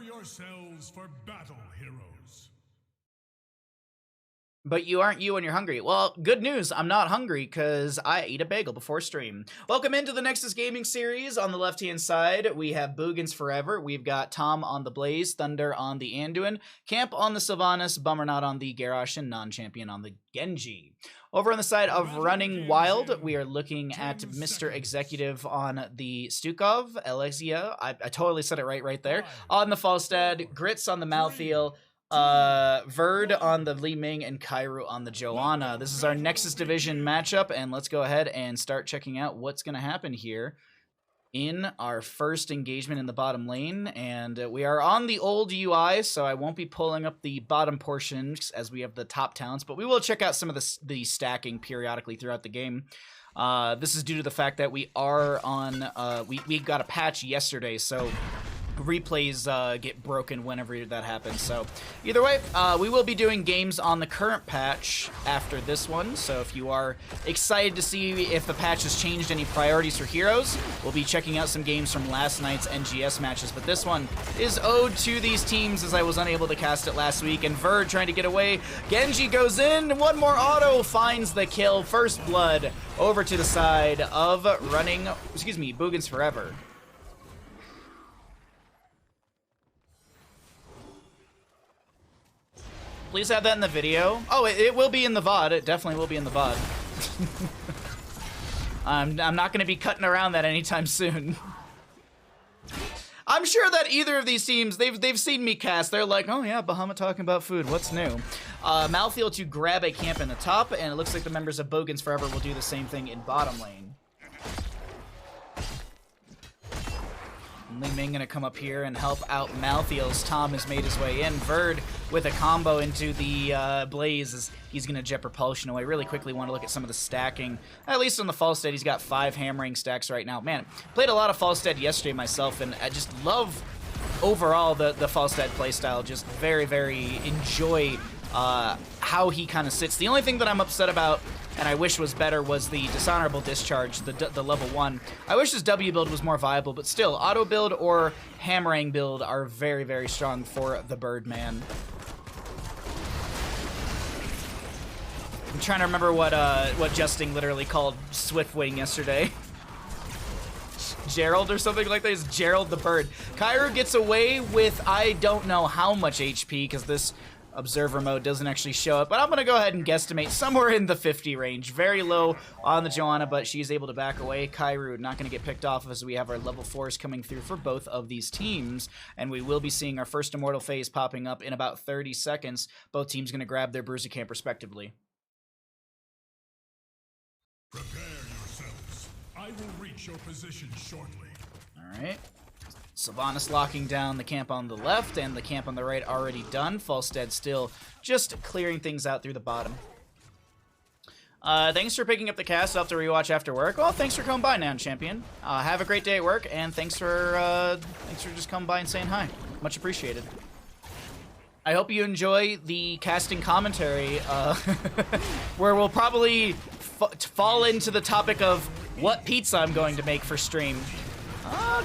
yourselves for battle, heroes. But you aren't you when you're hungry. Well, good news, I'm not hungry because I ate a bagel before stream. Welcome into the Nexus Gaming Series. On the left-hand side, we have Boogans Forever. We've got Tom on the Blaze, Thunder on the Anduin, Camp on the Sylvanas, Bummernot on the Garrosh, and Non-Champion on the Genji. Over on the side of Running Wild, we are looking at Mr. Executive on the Stukov, Alexia, I totally said it right there, on the Falstad, Grits on the Malthael, Verd on the Li Ming, and Kairu on the Joanna. This is our Nexus Division matchup, and let's go ahead and start checking out what's going to happen here in our first engagement in the bottom lane. And we are on the old UI, so I won't be pulling up the bottom portions as we have the top talents, but we will check out some of the stacking periodically throughout the game. This is due to the fact that we are on, we got a patch yesterday, so replays get broken whenever that happens. So either way, we will be doing games on the current patch after this one. So if you are excited to see if the patch has changed any priorities for heroes, we'll be checking out some games from last night's NGS matches. But this one is owed to these teams as I was unable to cast it last week. And Verd trying to get away. Genji goes in. One more auto finds the kill. First blood over to the side of Boogans Forever. Please have that in the video. Oh, it will be in the VOD. It definitely will be in the VOD. I'm not going to be cutting around that anytime soon. I'm sure that either of these teams, they've seen me cast. They're like, oh yeah, Bahamut talking about food. What's new? Malthael to grab a camp in the top, and it looks like the members of Boogans Forever will do the same thing in bottom lane. Li Ming gonna come up here and help out Malthael as Tom has made his way in. Verd with a combo into the Blaze as he's gonna jet propulsion away. Really quickly want to look at some of the stacking. At least on the Falstad, he's got 5 hammering stacks right now. Man, played a lot of Falstad yesterday myself, and I just love overall the Falstad playstyle. Just very, very enjoy how he kind of sits. The only thing that I'm upset about, and I wish was better, was the Dishonorable Discharge, the level 1. I wish his W build was more viable, but still, auto build or hammering build are very, very strong for the Birdman. I'm trying to remember what Justing literally called Swiftwing yesterday. Gerald or something like that. It's Gerald the Bird. Kairu gets away with I don't know how much HP because this observer mode doesn't actually show it, but I'm going to go ahead and guesstimate somewhere in the 50 range. Very low on the Joanna, but she's able to back away. Kairu not going to get picked off as we have our level 4s coming through for both of these teams, and we will be seeing our first Immortal phase popping up in about 30 seconds. Both teams going to grab their Bruiser Camp respectively. Prepare yourselves. I will reach your position shortly. All right. Sylvanas locking down the camp on the left, and the camp on the right already done. Falstad still just clearing things out through the bottom. Thanks for picking up the cast. I'll have to rewatch after work. Well, thanks for coming by, Non-Champion. Have a great day at work, and thanks for just coming by and saying hi. Much appreciated. I hope you enjoy the casting commentary, where we'll probably fall into the topic of what pizza I'm going to make for stream.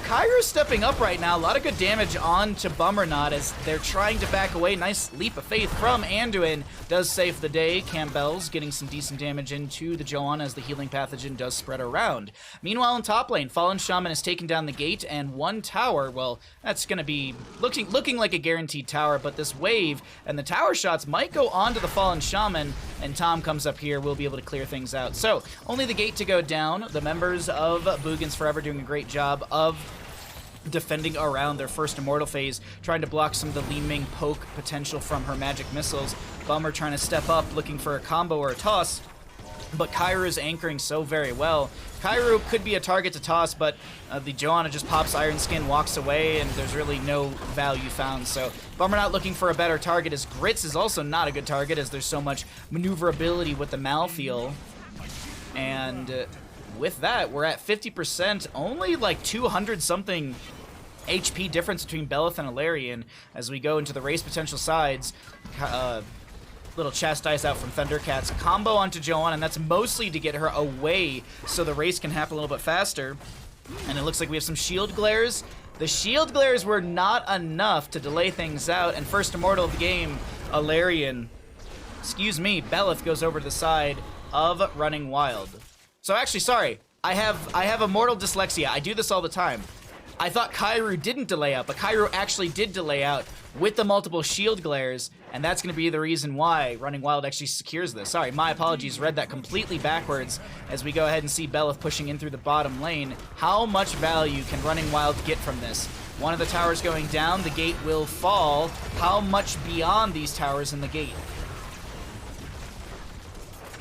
Kairu's stepping up right now. A lot of good damage on to Bummernot as they're trying to back away. Nice leap of faith from Anduin. Does save the day. Campbell's getting some decent damage into the Joanna as the healing pathogen does spread around. Meanwhile, in top lane, Fallen Shaman has taken down the gate and 1 tower. Well, that's going to be looking like a guaranteed tower, but this wave and the tower shots might go on to the Fallen Shaman, and Tom comes up here. We'll be able to clear things out. So, only the gate to go down. The members of Boogans Forever doing a great job of defending around their first Immortal phase, trying to block some of the Li Ming poke potential from her magic missiles. Bummer trying to step up, looking for a combo or a toss, but Kairu is anchoring so very well. Kairu could be a target to toss, but the Joanna just pops Iron Skin, walks away, and there's really no value found. So Bummer not looking for a better target, as Grits is also not a good target, as there's so much maneuverability with the Malthael. And with that, we're at 50%, only like 200-something HP difference between Belith and Alarian as we go into the race potential sides. Little chastise out from Thundercats. Combo onto Joanna, and that's mostly to get her away so the race can happen a little bit faster. And it looks like we have some shield glares The shield glares were not enough to delay things out, and first immortal of the game, Alarian, Belith goes over to the side of Running Wild. So actually, sorry, I have immortal dyslexia. I do this all the time. I thought Kairu didn't delay out, but Kairu actually did delay out with the multiple shield glares, and that's going to be the reason why Running Wild actually secures this. Sorry, my apologies, read that completely backwards as we go ahead and see Belith pushing in through the bottom lane. How much value can Running Wild get from this? One of the towers going down, the gate will fall. How much beyond these towers in the gate?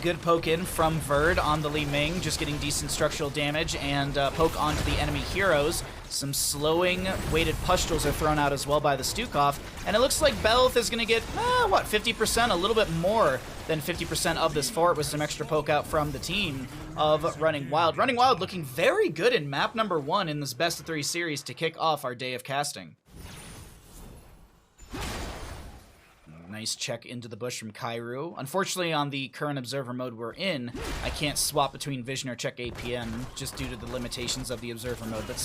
Good poke in from Verd on the Li Ming, just getting decent structural damage, and poke onto the enemy heroes. Some slowing weighted pustules are thrown out as well by the Stukov, and it looks like Belith is going to get, 50%, a little bit more than 50% of this fort with some extra poke out from the team of Running Wild. Running Wild looking very good in map number 1 in this best of 3 series to kick off our day of casting. Nice check into the bush from Kairu. Unfortunately, on the current observer mode we're in, I can't swap between vision or check APM just due to the limitations of the observer mode, but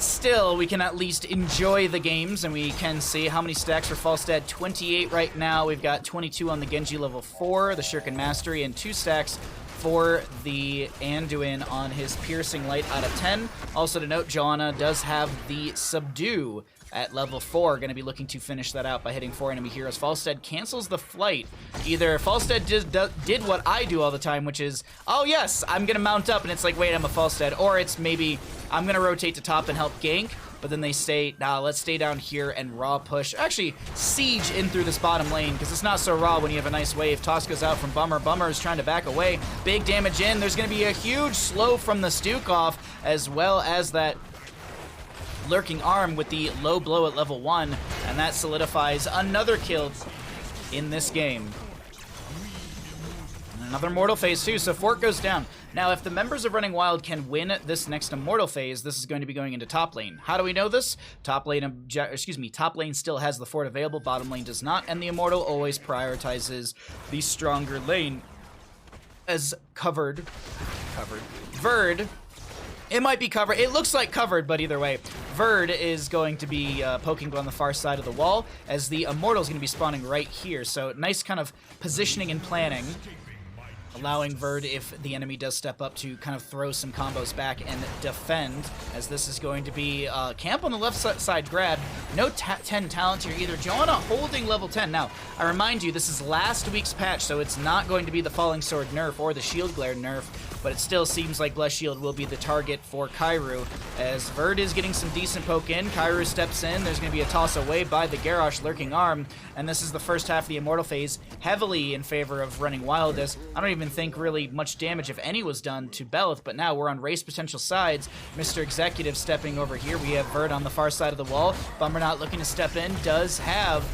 still, we can at least enjoy the games, and we can see how many stacks for Falstad. 28 right now. We've got 22 on the Genji level 4, the Shuriken Mastery, and 2 stacks for the Anduin on his Piercing Light out of 10. Also to note, Joanna does have the Subdue at level 4, going to be looking to finish that out by hitting 4 enemy heroes. Falstad cancels the flight. Either Falstad did what I do all the time, which is, oh yes, I'm going to mount up, and it's like, wait, I'm a Falstad. Or it's maybe, I'm going to rotate to top and help gank, but then they say, nah, let's stay down here and raw push. Actually, siege in through this bottom lane, because it's not so raw when you have a nice wave. Toss goes out from Bummer. Bummer is trying to back away. Big damage in. There's going to be a huge slow from the Stukov, as well as that lurking arm with the low blow at level 1, and that solidifies another kill in this game. And another Immortal Phase too, so fort goes down. Now, if the members of Running Wild can win this next Immortal Phase, this is going to be going into top lane. How do we know this? Top lane still has the fort available, bottom lane does not, and the Immortal always prioritizes the stronger lane. As covered. Verd, it might be covered. It looks like covered, but either way, Verd is going to be poking on the far side of the wall, as the Immortal is going to be spawning right here. So nice kind of positioning and planning, allowing Verd, if the enemy does step up, to kind of throw some combos back and defend, as this is going to be camp on the left side grab. No 10 talent here either. Joanna holding level 10. Now, I remind you, this is last week's patch, so it's not going to be the Falling Sword nerf or the Shield Glare nerf, but it still seems like Blessed Shield will be the target for Kairu, as Verd is getting some decent poke in. Kairu steps in. There's going to be a toss away by the Garrosh Lurking Arm, and this is the first half of the Immortal Phase, heavily in favor of Running Wild, as I don't even think really much damage, if any, was done to Belith, but now we're on race potential sides. Mr. Executive stepping over here. We have Verd on the far side of the wall. Bummer not looking to step in, does have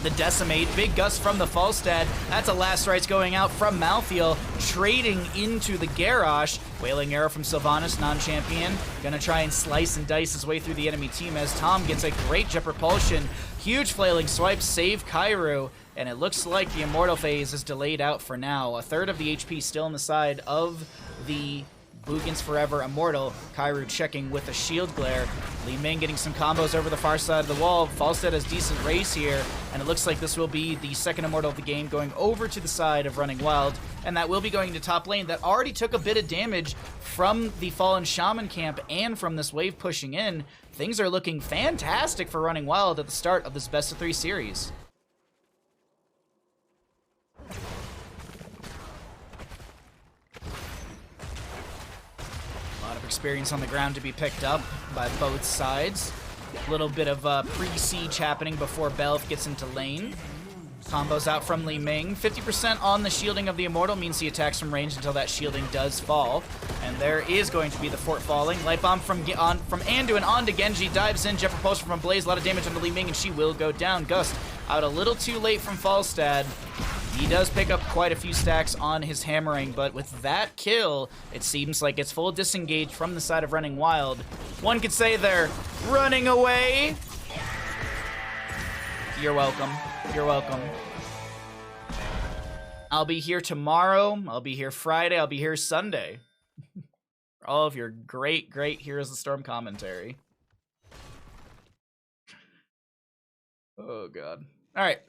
the Decimate. Big gust from the Falstad. That's a last rites going out from Malthael, trading into the Garrosh. Wailing Arrow from Sylvanas, non-champion. Gonna try and slice and dice his way through the enemy team, as Tom gets a great jet propulsion. Huge flailing swipe, save Kairu, and it looks like the Immortal Phase is delayed out for now. A third of the HP still on the side of the Boogans Forever Immortal. Kairu checking with a Shield Glare. Li Ming getting some combos over the far side of the wall. Falstad has decent race here, and it looks like this will be the second Immortal of the game going over to the side of Running Wild, and that will be going to top lane that already took a bit of damage from the Fallen Shaman camp and from this wave pushing in. Things are looking fantastic for Running Wild at the start of this best of 3 series. Experience on the ground to be picked up by both sides. A little bit of pre-siege happening before Belith gets into lane. Combos out from Li Ming. 50% on the shielding of the Immortal means he attacks from range until that shielding does fall. And there is going to be the fort falling. Light Bomb from Anduin onto Genji. Dives in. Jet Propulsion from Blaze. A lot of damage on Li Ming, and she will go down. Gust out a little too late from Falstad. He does pick up quite a few stacks on his hammering, but with that kill, it seems like it's full disengaged from the side of Running Wild. One could say they're running away. You're welcome. You're welcome. I'll be here tomorrow. I'll be here Friday. I'll be here Sunday. For all of your great, great Heroes of the Storm commentary. Oh, God. All right.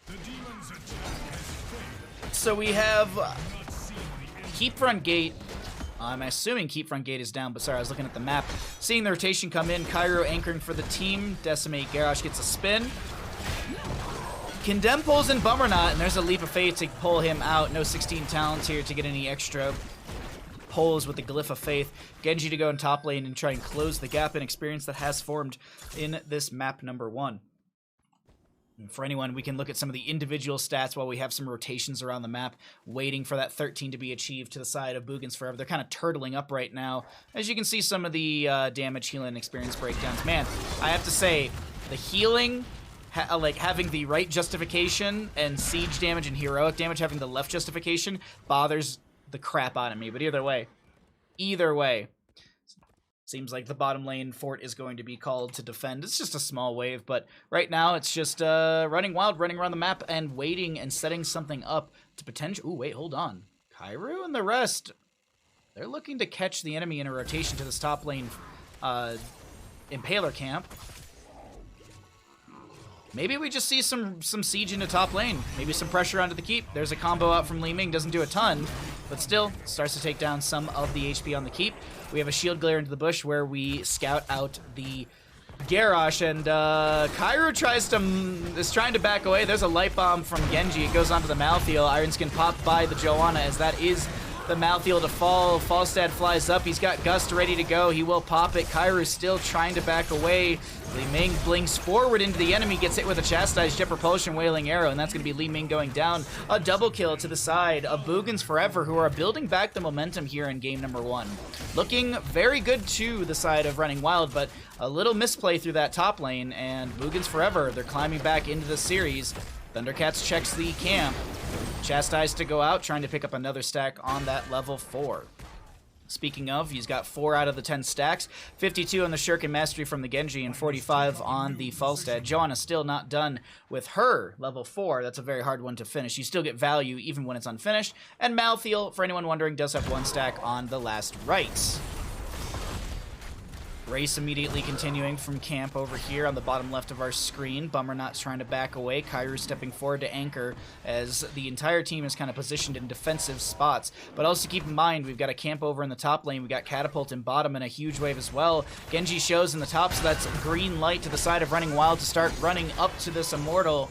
The demon's attack has failed. So we have Not seen the end. Keep Front Gate. I'm assuming Keep Front Gate is down, but sorry, I was looking at the map. Seeing the rotation come in, Cairo anchoring for the team. Decimate Garrosh gets a spin. Condemn pulls in Bummer Knot, and there's a leap of faith to pull him out. No 16 talents here to get any extra pulls with the Glyph of Faith. Genji to go in top lane and try and close the gap in experience that has formed in this map number 1. And for anyone, we can look at some of the individual stats while we have some rotations around the map, waiting for that 13 to be achieved to the side of Boogans Forever. They're kind of turtling up right now. As you can see, some of the damage, healing, experience breakdowns. Man, I have to say, the healing, like having the right justification, and siege damage and heroic damage having the left justification bothers the crap out of me. But either way, seems like the bottom lane fort is going to be called to defend. It's just a small wave, but right now it's just running wild, running around the map and waiting and setting something up to potential. Ooh, wait, hold on. Kairu and the rest, they're looking to catch the enemy in a rotation to this top lane Impaler camp. Maybe we just see some siege into top lane. Maybe some pressure onto the keep. There's a combo out from Li Ming. Doesn't do a ton, but still starts to take down some of the HP on the keep. We have a shield glare into the bush where we scout out the Garrosh, and Kairu is trying to back away. There's a light bomb from Genji. It goes onto the Malthael. Iron Skin popped by the Joanna, as that is the Malthael to fall. Falstad flies up. He's got Gust ready to go. He will pop it. Kairu still trying to back away. Li Ming blinks forward into the enemy, gets hit with a Chastised Jet Propulsion Wailing Arrow, and that's going to be Li Ming going down. A double kill to the side of Boogans Forever, who are building back the momentum here in game number 1. Looking very good to the side of Running Wild, but a little misplay through that top lane, and Boogans Forever, they're climbing back into the series. Thundercats checks the camp. Chastised to go out, trying to pick up another stack on that level 4. Speaking of, he's got 4 out of the 10 stacks. 52 on the Shuriken Mastery from the Genji and 45 on the Falstad. Joanna still not done with her level 4. That's a very hard one to finish. You still get value even when it's unfinished. And Malthael, for anyone wondering, does have 1 stack on the last rites. Race immediately continuing from camp over here on the bottom left of our screen. Bummer Knot's trying to back away. Kairu stepping forward to anchor as the entire team is kind of positioned in defensive spots. But also keep in mind, we've got a camp over in the top lane. We've got Catapult in bottom and a huge wave as well. Genji shows in the top, so that's green light to the side of Running Wild to start running up to this Immortal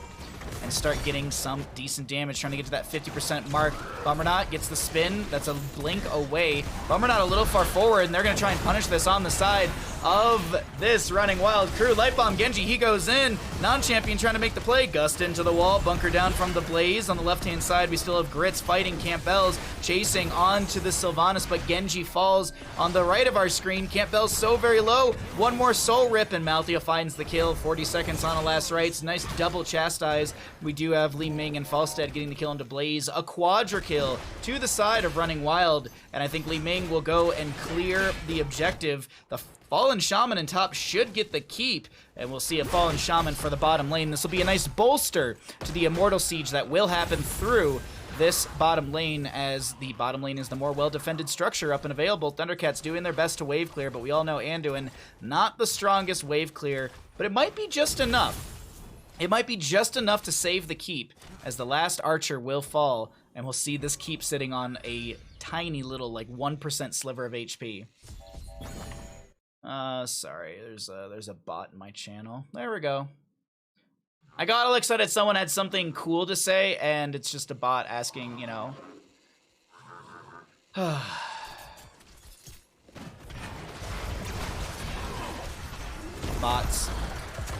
and start getting some decent damage, trying to get to that 50% mark. Bummer Knot gets the spin. That's a blink away. Bummer Knot a little far forward, and they're going to try and punish this on the side of this Running Wild crew. Light Bomb Genji, he goes in. Non-champion trying to make the play. Gust into the wall. Bunker down from the Blaze. On the left-hand side, we still have Grits fighting Campbells, chasing onto the Sylvanas, but Genji falls on the right of our screen. Campbell's so very low. One more soul rip, and Malthael finds the kill. 40 seconds on a last rites. Nice double chastise. We do have Li Ming and Falstad getting the kill into Blaze. A quadra kill to the side of Running Wild, and I think Li Ming will go and clear the objective. The Fallen Shaman in top should get the keep, and we'll see a Fallen Shaman for the bottom lane. This will be a nice bolster to the Immortal Siege that will happen through this bottom lane, as the bottom lane is the more well-defended structure up and available. Thundercats doing their best to wave clear, but we all know Anduin, not the strongest wave clear, but it might be just enough. It might be just enough to save the keep, as the last archer will fall, and we'll see this keep sitting on a tiny little, like, 1% sliver of HP. Sorry, there's a bot in my channel. There we go. I got all excited someone had something cool to say, and it's just a bot asking, you know. Bots.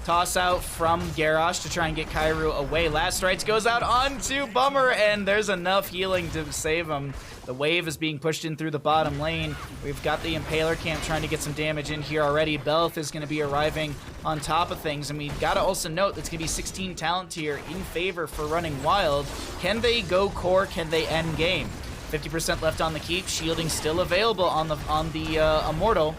Toss out from Garrosh to try and get Kairu away. Last rites goes out onto Bummer, and there's enough healing to save him. The wave is being pushed in through the bottom lane. We've got the Impaler camp trying to get some damage in here already. Belth is going to be arriving on top of things, and we've got to also note that's going to be 16 talent tier in favor for Running Wild. Can they go core? Can they end game? 50% left on the keep. Shielding still available on the Immortal.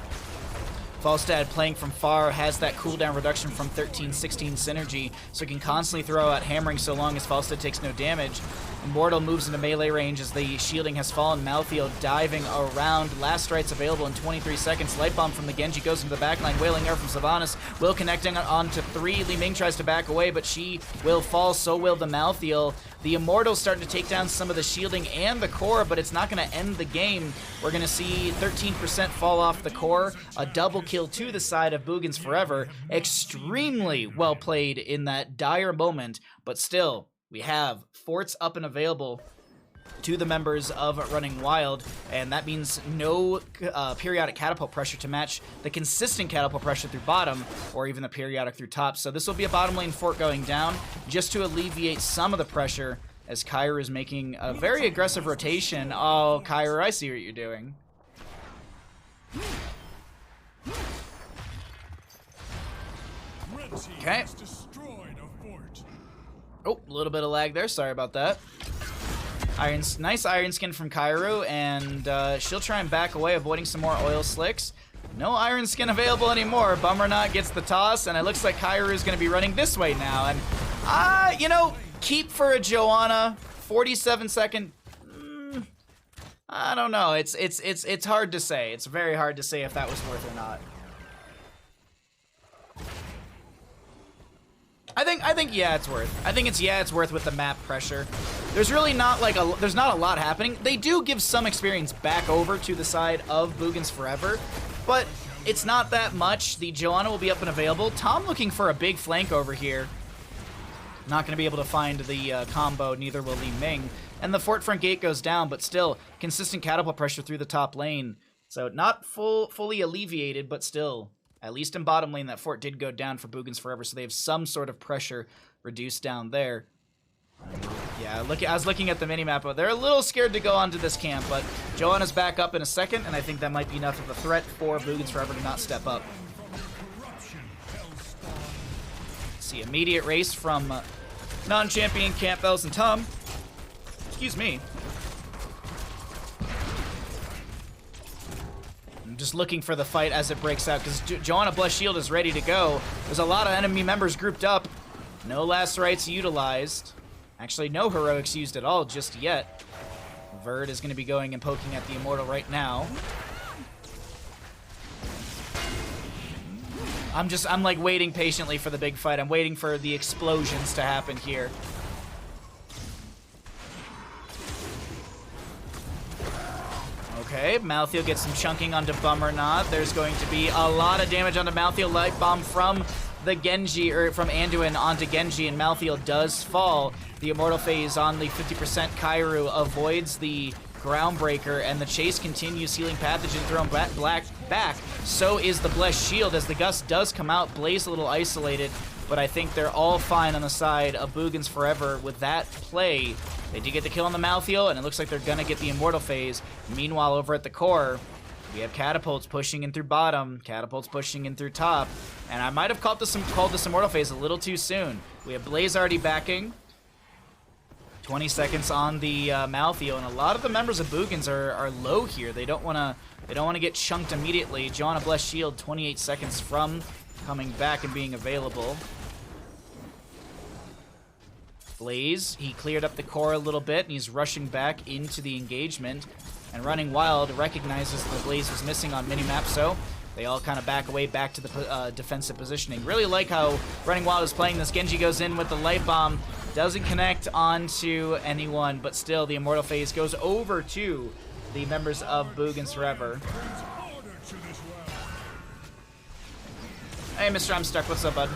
Falstad playing from far has that cooldown reduction from 13-16 synergy, so he can constantly throw out hammering so long as Falstad takes no damage. Immortal moves into melee range as the shielding has fallen. Malthael diving around. Last strikes available in 23 seconds. Light Bomb from the Genji goes into the backline. Wailing Air from Sylvanas. Will connecting on to 3. Li Ming tries to back away, but she will fall. So will the Malthael. The Immortal's starting to take down some of the shielding and the core, but it's not going to end the game. We're going to see 13% fall off the core. A double kill to the side of Boogans Forever. Extremely well played in that dire moment, but still, we have forts up and available to the members of Running Wild, and that means no periodic catapult pressure to match the consistent catapult pressure through bottom, or even the periodic through top. So this will be a bottom lane fort going down, just to alleviate some of the pressure, as Kyra is making a very aggressive rotation. Oh, Kyra, I see what you're doing. Okay. Oh, a little bit of lag there. Sorry about that. Nice Iron Skin from Kairu, and she'll try and back away, avoiding some more oil slicks. No Iron Skin available anymore. Bummerknot gets the toss, and it looks like Kairu is going to be running this way now. And, you know, keep for a Joanna. 47-second. I don't know. It's hard to say. It's very hard to say if that was worth or not. I think yeah, it's worth. I think it's worth with the map pressure. There's really not like there's not a lot happening. They do give some experience back over to the side of Boogans Forever, but it's not that much. The Joanna will be up and available. Tom looking for a big flank over here. Not going to be able to find the combo, neither will Li Ming. And the fort front gate goes down, but still consistent catapult pressure through the top lane. So not fully alleviated, but still, at least in bottom lane, that fort did go down for Boogans Forever, so they have some sort of pressure reduced down there. Yeah, I was looking at the minimap, but they're a little scared to go onto this camp, but Joanna's back up in a second, and I think that might be enough of a threat for Boogans Forever to not step up. Let's see, immediate race from non-champion Camp Bells and Tom. Excuse me. I'm just looking for the fight as it breaks out, because Joanna Bless Shield is ready to go. There's a lot of enemy members grouped up. No last rites utilized. Actually, no heroics used at all just yet. Verd is going to be going and poking at the Immortal right now. I'm like waiting patiently for the big fight. I'm waiting for the explosions to happen here. Okay, Malthael gets some chunking onto Bummerknot. There's going to be a lot of damage onto Malthael. Light Bomb from the Genji, or from Anduin onto Genji, and Malthael does fall. The Immortal Phase on the 50% Kairu avoids the Groundbreaker, and the chase continues, healing Pathogen thrown back. So is the Blessed Shield, as the Gust does come out. Blaze a little isolated, but I think they're all fine on the side of Boogans Forever with that play. They did get the kill on the Malthael, and it looks like they're gonna get the Immortal Phase. Meanwhile, over at the core, we have Catapults pushing in through bottom, Catapults pushing in through top, and I might have called this Immortal Phase a little too soon. We have Blaze already backing. 20 seconds on the Malthael, and a lot of the members of Boogans are low here. They don't want to get chunked immediately. Joanna Bless Shield 28 seconds from coming back and being available. Blaze, he cleared up the core a little bit, and he's rushing back into the engagement. And Running Wild recognizes the Blaze was missing on minimap, so they all kind of back away back to the defensive positioning. Really like how Running Wild is playing this. Genji goes in with the Light Bomb. Doesn't connect onto anyone, but still the Immortal Phase goes over to the members of Boogans Forever. Hey, Mr. I'm Stuck. What's up, bud?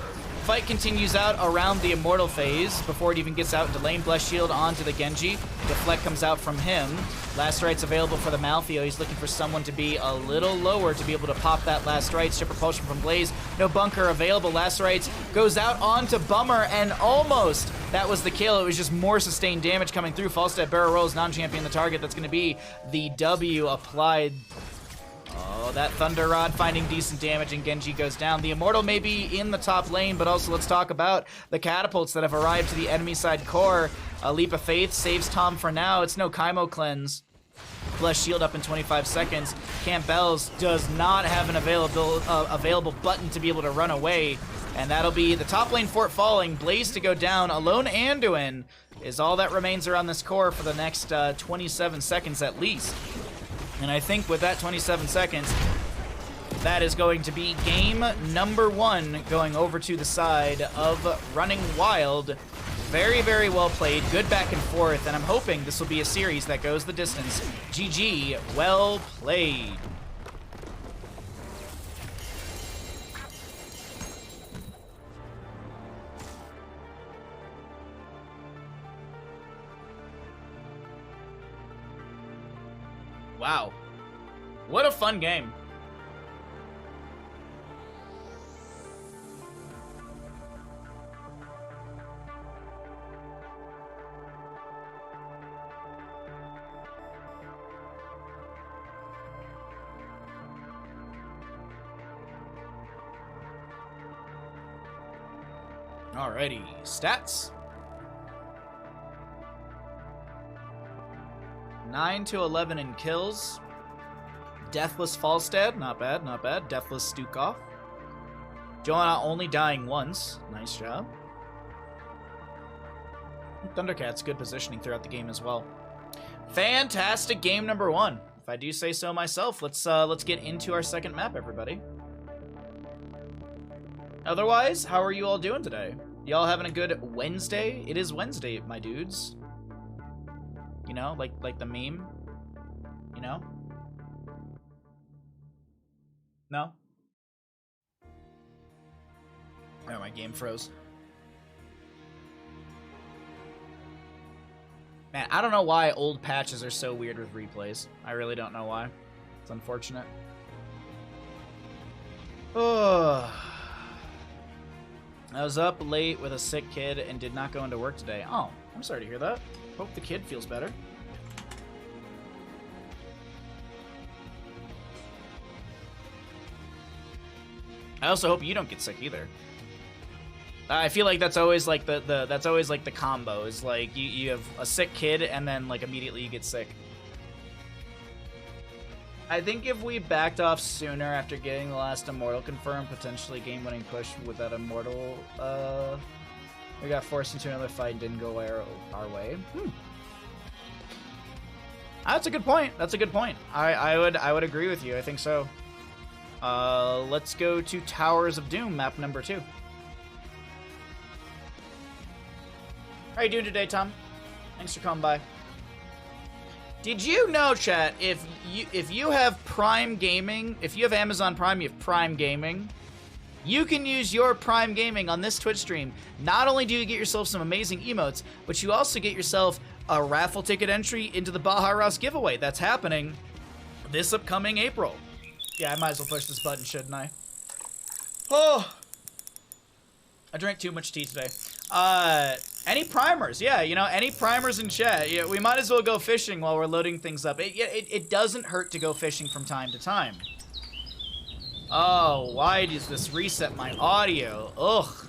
Fight continues out around the Immortal Phase before it even gets out into lane. Bless Shield onto the Genji. Deflect comes out from him. Last rites available for the Malthael. He's looking for someone to be a little lower to be able to pop that last right. Ship Propulsion from Blaze. No bunker available. Last rites goes out onto Bummer, and almost that was the kill. It was just more sustained damage coming through. False Dead Barrel Rolls, non-champion the target. That's going to be the W applied. Oh, that Thunder Rod finding decent damage, and Genji goes down. The Immortal may be in the top lane, but also let's talk about the catapults that have arrived to the enemy side core. A Leap of Faith saves Tom for now. It's no Kaimo Cleanse. Bless Shield up in 25 seconds. Camp Bells does not have an available button to be able to run away. And that'll be the top lane fort falling, Blaze to go down, alone Anduin is all that remains around this core for the next 27 seconds at least. And I think with that 27 seconds, that is going to be game number 1 going over to the side of Running Wild. Very, very well played, good back and forth, and I'm hoping this will be a series that goes the distance. GG, well played. Wow. What a fun game. Alrighty, stats. 9 to 11 in kills. Deathless Falstad, not bad, not bad. Deathless Stukov. Joanna only dying once, nice job. Thundercats, good positioning throughout the game as well. Fantastic game number 1, if I do say so myself. Let's get into our second map, everybody. Otherwise, how are you all doing today? Y'all having a good Wednesday? It is Wednesday, my dudes. You know, like the meme. You know? No? Oh, my game froze. Man, I don't know why old patches are so weird with replays. I really don't know why. It's unfortunate. Oh. I was up late with a sick kid and did not go into work today. Oh, I'm sorry to hear that. Hope the kid feels better. I also hope you don't get sick either. I feel like that's always like the combo is like you have a sick kid and then like immediately you get sick. I think if we backed off sooner after getting the last Immortal confirmed, potentially game-winning push with that Immortal, we got forced into another fight and didn't go our way. That's a good point. That's a good point. I would agree with you. I think so. Let's go to Towers of Doom, map number 2. How are you doing today, Tom? Thanks for coming by. Did you know, chat, if you have Prime Gaming, if you have Amazon Prime, you have Prime Gaming, you can use your Prime Gaming on this Twitch stream. Not only do you get yourself some amazing emotes, but you also get yourself a raffle ticket entry into the Baja Rouse giveaway that's happening this upcoming April. Yeah, I might as well push this button, shouldn't I? Oh! I drank too much tea today. Any primers? Yeah, you know, any primers in chat. Yeah, we might as well go fishing while we're loading things up. It doesn't hurt to go fishing from time to time. Oh, why does this reset my audio? Ugh.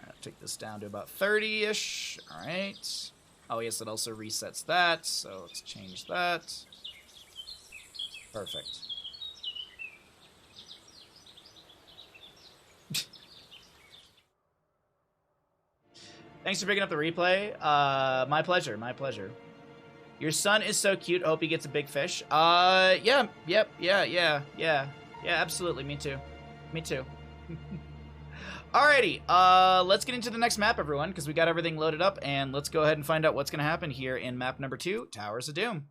I'll take this down to about 30-ish. All right. Oh, yes, it also resets that, so let's change that. Perfect. Thanks for picking up the replay. My pleasure, my pleasure. Your son is so cute. Hope he gets a big fish. Yeah, absolutely. Me too. Me too. Alrighty, let's get into the next map, everyone, because we got everything loaded up, and let's go ahead and find out what's going to happen here in map number 2, Towers of Doom.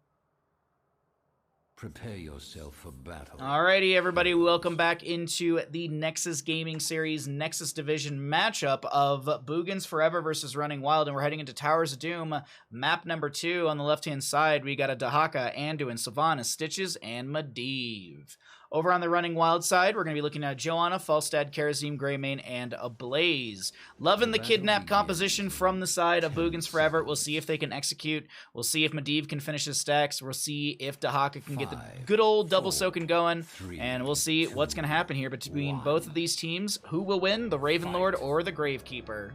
Prepare yourself for battle. Alrighty, everybody, welcome back into the Nexus Gaming Series Nexus Division matchup of Boogans Forever versus Running Wild, and we're heading into Towers of Doom, map number 2. On the left-hand side, we got a Dahaka, Anduin, Sylvanas, Stitches, and Medivh. Over on the Running Wild side, we're going to be looking at Joanna, Falstad, Karazim, Greymane, and Ablaze. Loving the kidnap composition from the side of Boogans Forever. We'll see if they can execute. We'll see if Medivh can finish his stacks. We'll see if Dahaka can get the good old double soaking going. And we'll see what's going to happen here between both of these teams. Who will win, the Raven Lord or the Gravekeeper?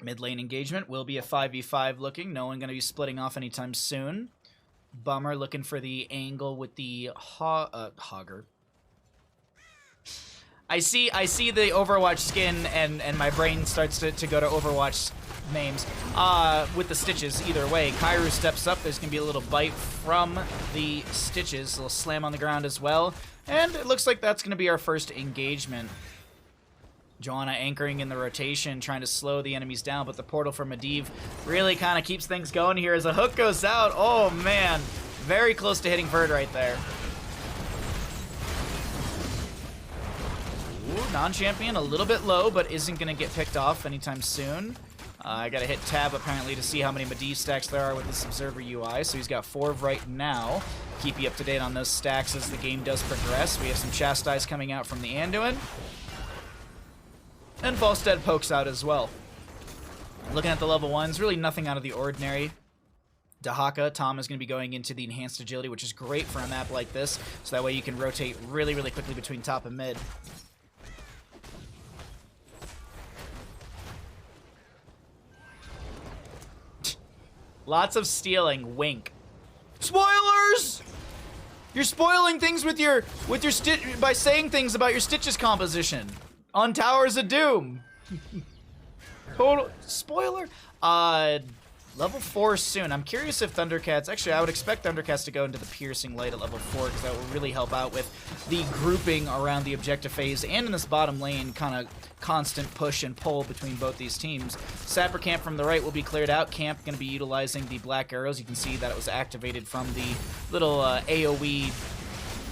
Mid lane engagement will be a 5v5 looking. No one going to be splitting off anytime soon. Bummer looking for the angle with the Hogger. I see the Overwatch skin, and my brain starts to go to Overwatch names. With the Stitches, either way. Kairu steps up. There's going to be a little bite from the Stitches. A little slam on the ground as well. And it looks like that's going to be our first engagement. Joanna anchoring in the rotation, trying to slow the enemies down, but the portal from Medivh really kind of keeps things going here as a hook goes out. Oh, man. Very close to hitting Verd right there. Ooh, non-champion, a little bit low, but isn't going to get picked off anytime soon. I got to hit tab, apparently, to see how many Medivh stacks there are with this Observer UI. So he's got 4 right now. Keep you up to date on those stacks as the game does progress. We have some Chastise coming out from the Anduin. And Volstead pokes out as well. Looking at the level 1s, really nothing out of the ordinary. Dahaka, Tom is going to be going into the Enhanced Agility, which is great for a map like this. So that way you can rotate really, really quickly between top and mid. Lots of stealing. Wink. Spoilers! You're spoiling things with your by saying things about your Stitches composition on Towers of Doom. Total spoiler. Level 4 soon. I'm curious if Thundercats... Actually, I would expect Thundercats to go into the Piercing Light at level 4, because that will really help out with the grouping around the objective phase and in this bottom lane kind of constant push and pull between both these teams. Sapper Camp from the right will be cleared out. Camp going to be utilizing the black arrows. You can see that it was activated from the little AoE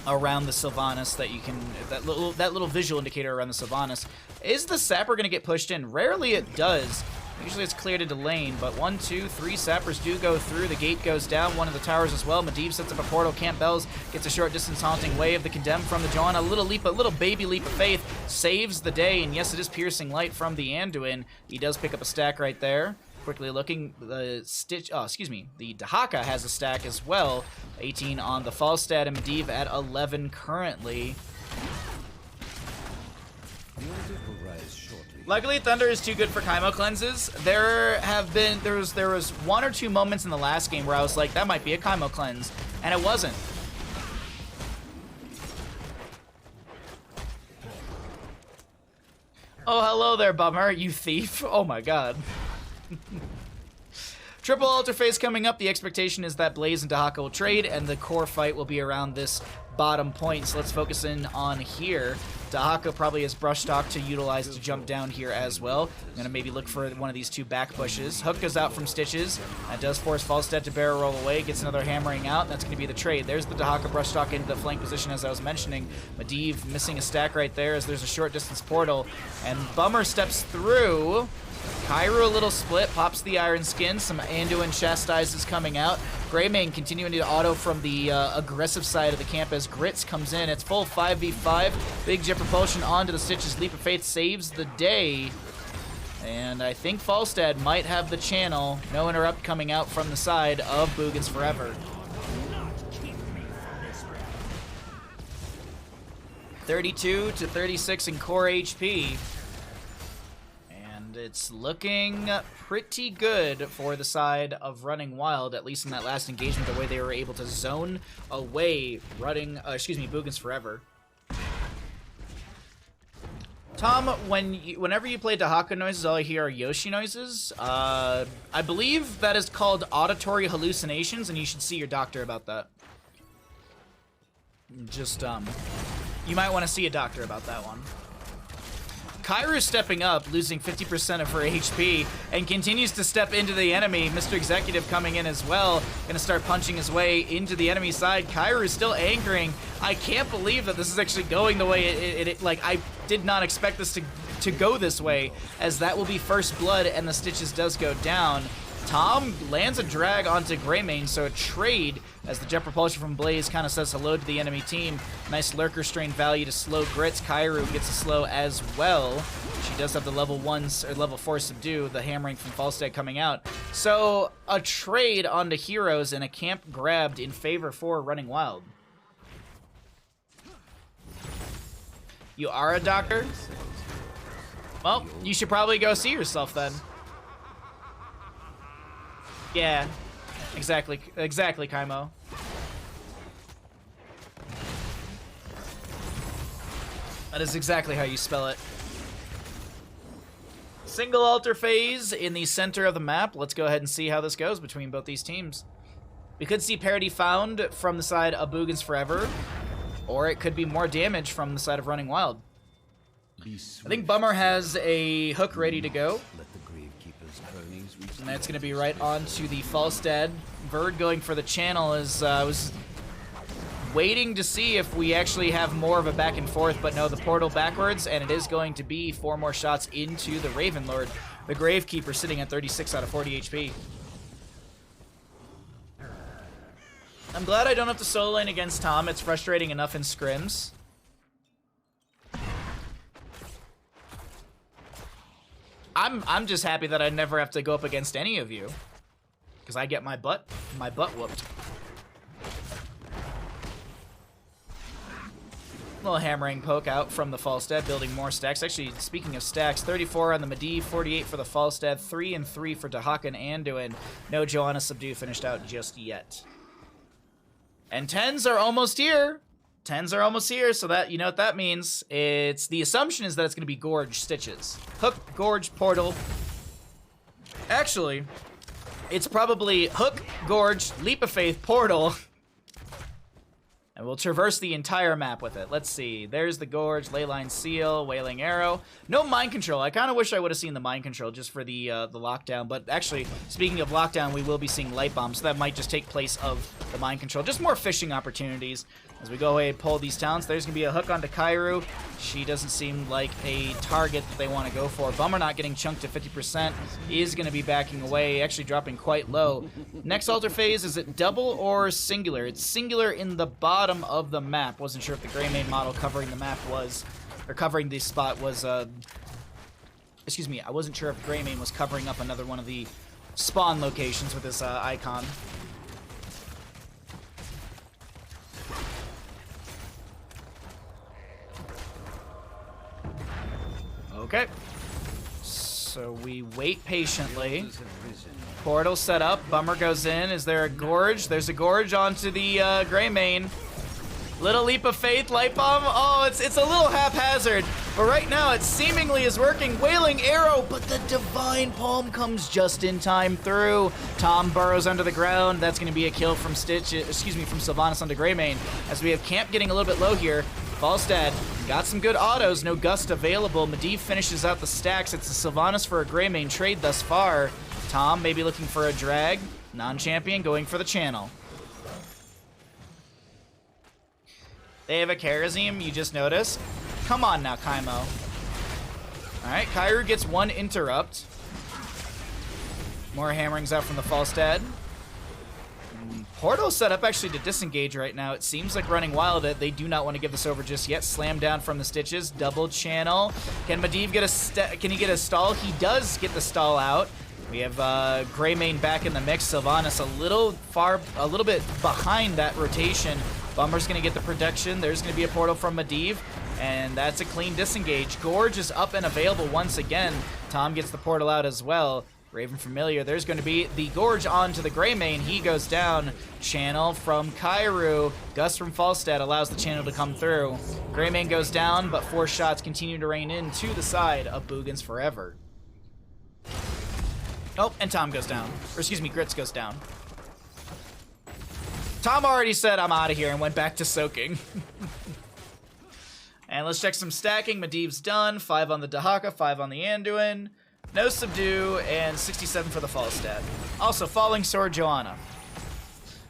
around the Sylvanas that you can... That little visual indicator around the Sylvanas. Is the Sapper going to get pushed in? Rarely it does. Usually it's cleared into lane, but 1, 2, 3 Sappers do go through. The gate goes down, one of the towers as well. Medivh sets up a portal. Camp Bells gets a short distance haunting wave. The Condemned from the Joanna. A little baby leap of faith saves the day. And yes, it is Piercing Light from the Anduin. He does pick up a stack right there. Quickly looking, the the Dahaka has a stack as well. 18 on the Falstad, and Medivh at 11 currently. Luckily, Thunder is too good for Kaimo cleanses. There was 1 or 2 moments in the last game where I was like, that might be a Kaimo cleanse, and it wasn't. Oh, hello there, Bummer, you thief. Oh my god. Triple Altar Phase coming up. The expectation is that Blaze and Dahaka will trade, and the core fight will be around this bottom point. So let's focus in on here. Dahaka probably has Brush Stock to utilize to jump down here as well. I'm going to maybe look for one of these 2 back pushes. Hook goes out from Stitches. That does force Falstad to barrel roll away. Gets another hammering out, and that's going to be the trade. There's the Dahaka Brush Stock into the flank position, as I was mentioning. Medivh missing a stack right there as there's a short distance portal. And Bummer steps through. Kairu a little split, pops the Iron Skin, some Anduin Chastises coming out. Greymane continuing to auto from the aggressive side of the camp as Grits comes in. It's full 5v5. Big Jet Propulsion onto the Stitches. Leap of Faith saves the day. And I think Falstad might have the channel. No interrupt coming out from the side of Boogans Forever. 32 to 36 in core HP. It's looking pretty good for the side of Running Wild, at least in that last engagement, the way they were able to zone away Boogans Forever. Tom, whenever you play Dahaka noises, all I hear are Yoshi noises. I believe that is called auditory hallucinations, and you should see your doctor about that. Just, you might want to see a doctor about that one. Kairu stepping up, losing 50% of her HP, and continues to step into the enemy. Mr. Executive coming in as well, gonna start punching his way into the enemy side. Kairu is still anchoring. I can't believe that this is actually going the way it like, I did not expect this to go this way, as that will be first blood, and the Stitches does go down. Tom lands a drag onto Greymane, so a trade as the Jet Propulsion from Blaze kind of says hello to the enemy team. Nice Lurker Strain value to slow Grits. Kairu gets a slow as well. She does have the level 1 or level 4 subdue, the hammering from Falstad coming out. So a trade onto heroes and a camp grabbed in favor for Running Wild. You are a doctor? Well, you should probably go see yourself then. Yeah, exactly, Kaimo. That is exactly how you spell it. Single altar phase in the center of the map. Let's go ahead and see how this goes between both these teams. We could see parity found from the side of Boogans Forever, or it could be more damage from the side of Running Wild. I think Bummer has a hook ready to go. And that's going to be right onto the Falstad. Verd going for the channel is was waiting to see if we actually have more of a back and forth, but no, the portal backwards, and it is going to be 4 more shots into the Raven Lord. The Gravekeeper sitting at 36 out of 40 HP. I'm glad I don't have to solo lane against Tom. It's frustrating enough in scrims. I'm just happy that I never have to go up against any of you, because I get my butt whooped. Little hammering poke out from the Falstad, building more stacks. Actually, speaking of stacks, 34 on the Medivh, 48 for the Falstad, 3 and 3 for Dahaka and Anduin. No Joanna Subdue finished out just yet. And 10s are almost here. 10s are almost here, so that, you know what that means. It's, the assumption is that it's going to be Gorge Stitches. Hook, Gorge, Portal. Actually, it's probably Hook, Gorge, Leap of Faith, Portal. And we'll traverse the entire map with it. Let's see. There's the Gorge, Leyline Seal, Wailing Arrow. No Mind Control. I kind of wish I would have seen the Mind Control just for the lockdown. But actually, speaking of lockdown, we will be seeing Light Bomb, so that might just take place of the Mind Control. Just more fishing opportunities. As we go away and pull these talents, there's going to be a hook onto Kairu. She doesn't seem like a target that they want to go for. Bummer not getting chunked to 50%. Is going to be backing away, actually dropping quite low. Next altar phase, is it double or singular? It's singular in the bottom of the map. Wasn't sure if the Greymane model covering the map was, or covering the spot was, excuse me, I wasn't sure if Greymane was covering up another one of the spawn locations with this icon. Okay, so we wait patiently. Portal set up, Bummer goes in. Is there a Gorge? There's a Gorge onto the Greymane. Little Leap of Faith, Light Bomb. Oh, it's a little haphazard, but right now it seemingly is working. Wailing Arrow, but the Divine Palm comes just in time through. Tom burrows under the ground. That's going to be a kill from from Sylvanas onto Greymane. As we have Camp getting a little bit low here. Falstad got some good autos, no Gust available. Medivh finishes out the stacks. It's a Sylvanas for a Greymane trade thus far. Tom maybe looking for a drag. Non-champion going for the channel. They have a Karazim, you just noticed. Come on now, Kaimo. Alright, Kairu gets 1 interrupt. More hammerings out from the Falstad. Portal set up actually to disengage right now. It seems like Running Wild, they do not want to give this over just yet. Slam down from the Stitches, double channel. Can Medivh get can he get a stall? He does get the stall out. We have Greymane back in the mix. Sylvanas a little bit behind that rotation. Bummer's gonna get the protection. There's gonna be a portal from Medivh, and that's a clean disengage. Gorge is up and available once again. Tom gets the portal out as well. Raven Familiar, there's going to be the Gorge onto the Greymane. He goes down. Channel from Kairu. Gust from Falstad allows the channel to come through. Greymane goes down, but 4 shots continue to rain in to the side of Boogans Forever. Oh, and Tom goes down. Or excuse me, Grits goes down. Tom already said, I'm out of here, and went back to soaking. And let's check some stacking. Medivh's done. 5 on the Dahaka, 5 on the Anduin. No Subdue, and 67 for the Falstad. Also, Falling Sword Joanna.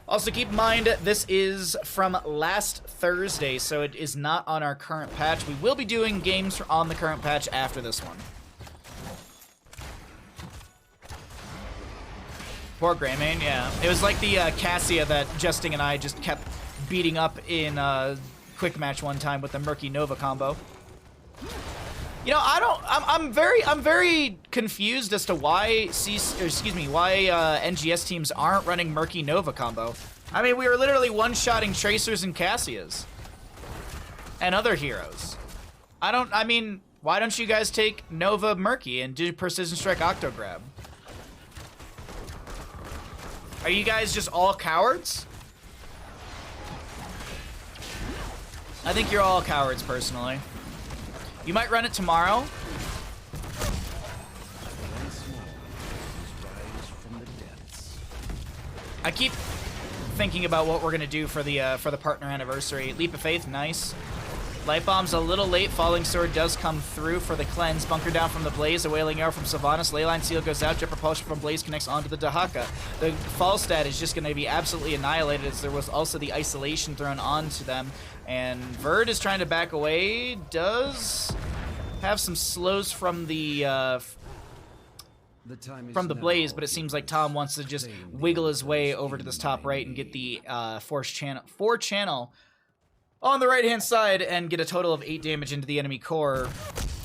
Also, keep in mind, this is from last Thursday, so it is not on our current patch. We will be doing games on the current patch after this one. Poor Greymane, yeah. It was like the Cassia that Justing and I just kept beating up in Quick Match one time with the Murky Nova combo. You know, I'm very confused as to why NGS teams aren't running Murky Nova combo. I mean, we were literally one-shotting Tracers and Cassias. And other heroes. I mean, why don't you guys take Nova Murky and do Precision Strike Octo Grab? Are you guys just all cowards? I think you're all cowards, personally. You might run it tomorrow. I keep thinking about what we're gonna do for the partner anniversary. Leap of Faith, nice. Light Bomb's a little late. Falling Sword does come through for the cleanse. Bunker down from the Blaze. A Wailing Arrow from Sylvanas. Leyline Seal goes out. Jet Propulsion from Blaze connects onto the Dahaka. The Falstad is just going to be absolutely annihilated, as there was also the Isolation thrown onto them. And Verd is trying to back away. Does have some slows from the Blaze, but it seems like Tom wants to just wiggle his way over to this top right and get the four channel on the right-hand side and get a total of 8 damage into the enemy core.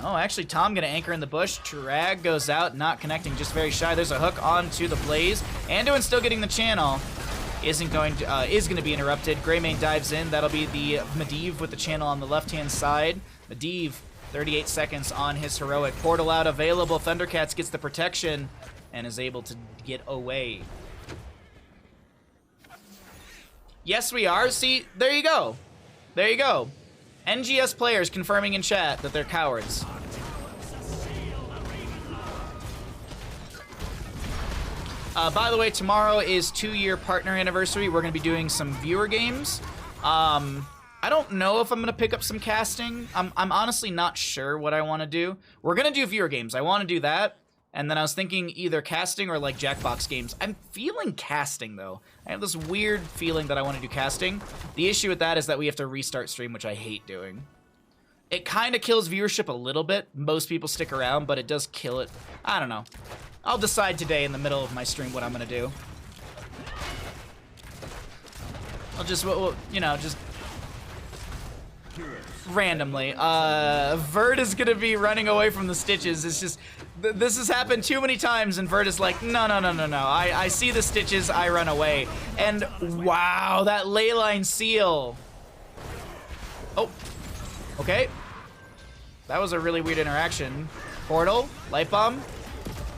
Oh, actually, Tom gonna anchor in the bush. Drag goes out, not connecting, just very shy. There's a hook onto the Blaze. Anduin still getting the channel. Is gonna be interrupted. Greymane dives in. That'll be the Medivh with the channel on the left-hand side. Medivh, 38 seconds on his heroic. Portal out available. Thundercats gets the protection and is able to get away. Yes, we are. See, there you go. There you go. NGS players confirming in chat that they're cowards. By the way, tomorrow is 2-year partner anniversary. We're going to be doing some viewer games. I don't know if I'm going to pick up some casting. I'm honestly not sure what I want to do. We're going to do viewer games. I want to do that. And then I was thinking either casting or like Jackbox games. I'm feeling casting though. I have this weird feeling that I want to do casting. The issue with that is that we have to restart stream, which I hate doing. It kind of kills viewership a little bit. Most people stick around, but it does kill it. I don't know. I'll decide today in the middle of my stream what I'm going to do. I'll just, you know, just randomly. Verd is gonna be running away from the Stitches. It's just, this has happened too many times, and Verd is like, no. I see the Stitches, I run away. And wow, that Leyline Seal. Oh, okay. That was a really weird interaction. Portal, Light Bomb,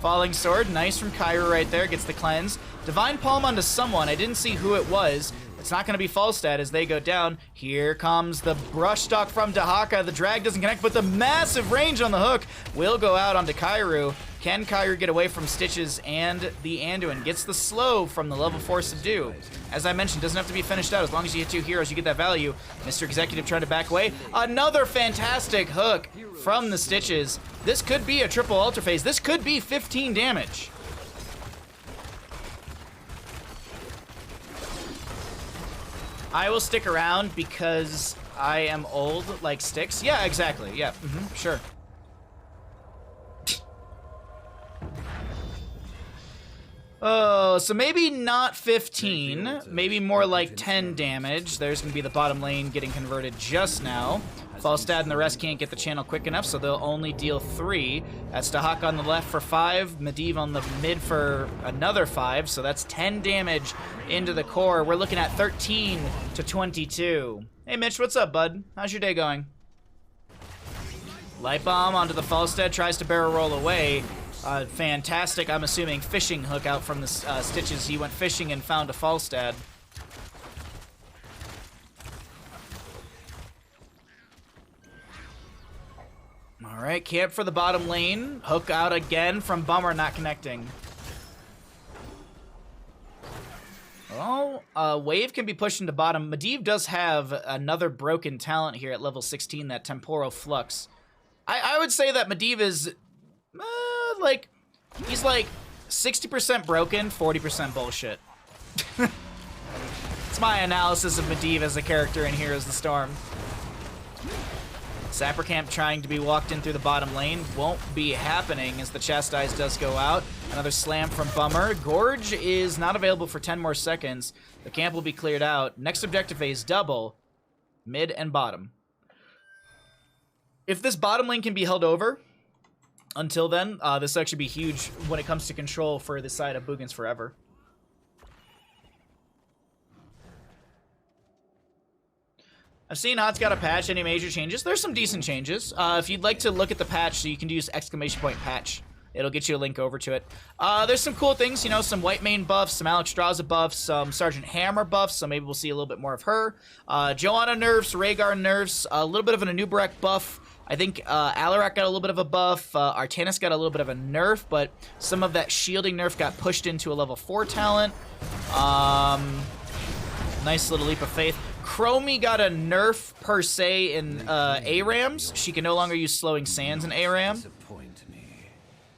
Falling Sword, nice from Kyra right there, gets the cleanse. Divine Palm onto someone, I didn't see who it was. It's not going to be Falstad as they go down. Here comes the brush stock from Dahaka. The drag doesn't connect, but the massive range on the hook will go out onto Kairu. Can Kairu get away from Stitches and the Anduin? Gets the slow from the level 4 Subdue. As I mentioned, doesn't have to be finished out. As long as you hit 2 heroes, you get that value. Mr. Executive trying to back away. Another fantastic hook from the Stitches. This could be a triple altar phase. This could be 15 damage. I will stick around because I am old like Styx. Yeah, exactly. Yeah, sure. Oh, so maybe not 15, maybe more like 10 damage. There's going to be the bottom lane getting converted just now. Falstad and the rest can't get the channel quick enough, so they'll only deal 3. That's Dahaka on the left for 5, Medivh on the mid for another 5, so that's 10 damage into the core. We're looking at 13 to 22. Hey Mitch, what's up, bud? How's your day going? Light Bomb onto the Falstad, tries to barrel roll away. Fantastic, I'm assuming, fishing hook out from the Stitches. He went fishing and found a Falstad. Alright, camp for the bottom lane. Hook out again from Bummer, not connecting. Oh, Wave can be pushed into bottom. Medivh does have another broken talent here at level 16, that Temporal Flux. I would say that Medivh is, like, he's like 60% broken, 40% bullshit. It's my analysis of Medivh as a character in Heroes of the Storm. Sapricamp trying to be walked in through the bottom lane. Won't be happening as the Chastise does go out. Another slam from Bummer. Gorge is not available for 10 more seconds. The camp will be cleared out. Next objective phase, double. Mid and bottom. If this bottom lane can be held over until then, this will actually be huge when it comes to control for the side of Boogans Forever. I've seen Hot's got a patch. Any major changes? There's some decent changes. If you'd like to look at the patch, so you can use !patch. It'll get you a link over to it. There's some cool things, you know, some Whitemane buffs, some Alexstrasza buffs, some Sergeant Hammer buffs, so maybe we'll see a little bit more of her. Joanna nerfs, Rhaegar nerfs, a little bit of an Anubarak buff I think Alarak got a little bit of a buff, Artanis got a little bit of a nerf, but some of that shielding nerf got pushed into a level 4 talent. Nice little leap of faith. Chromie got a nerf per se in ARAMs. She can no longer use slowing sands in ARAM.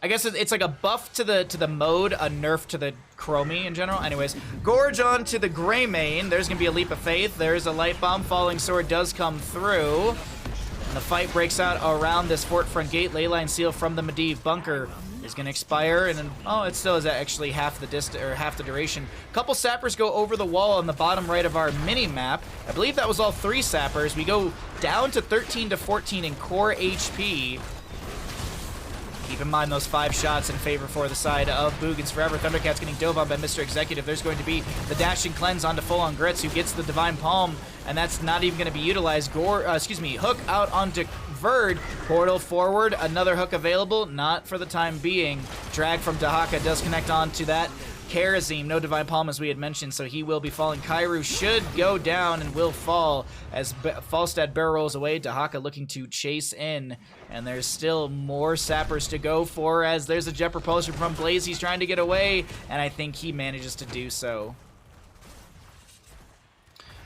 I guess it's like a buff to the mode, a nerf to the Chromie in general. Anyways, Gorge on to the Greymane. There's gonna be a leap of faith. There's a light bomb. Falling sword does come through. And the fight breaks out around this fort front gate. Leyline seal from the Medivh bunker is gonna expire, and then it still is actually half the duration. Couple sappers go over the wall on the bottom right of our mini map. I believe that was all 3 sappers. We go down to 13 to 14 in core HP. Keep in mind those 5 shots in favor for the side of Boogans Forever. Thundercat's getting dove on by Mr. Executive. There's going to be the dashing cleanse onto full-on Grits, who gets the Divine Palm, and that's not even going to be utilized. Hook out onto Verd. Portal forward, another hook available, not for the time being. Drag from Dahaka does connect onto that. Karazim, no Divine Palm as we had mentioned, so he will be falling. Kairu should go down and will fall as Falstad barrel rolls away. Dahaka looking to chase in, and there's still more sappers to go for as there's a jet propulsion from Blaze. He's trying to get away, and I think he manages to do so.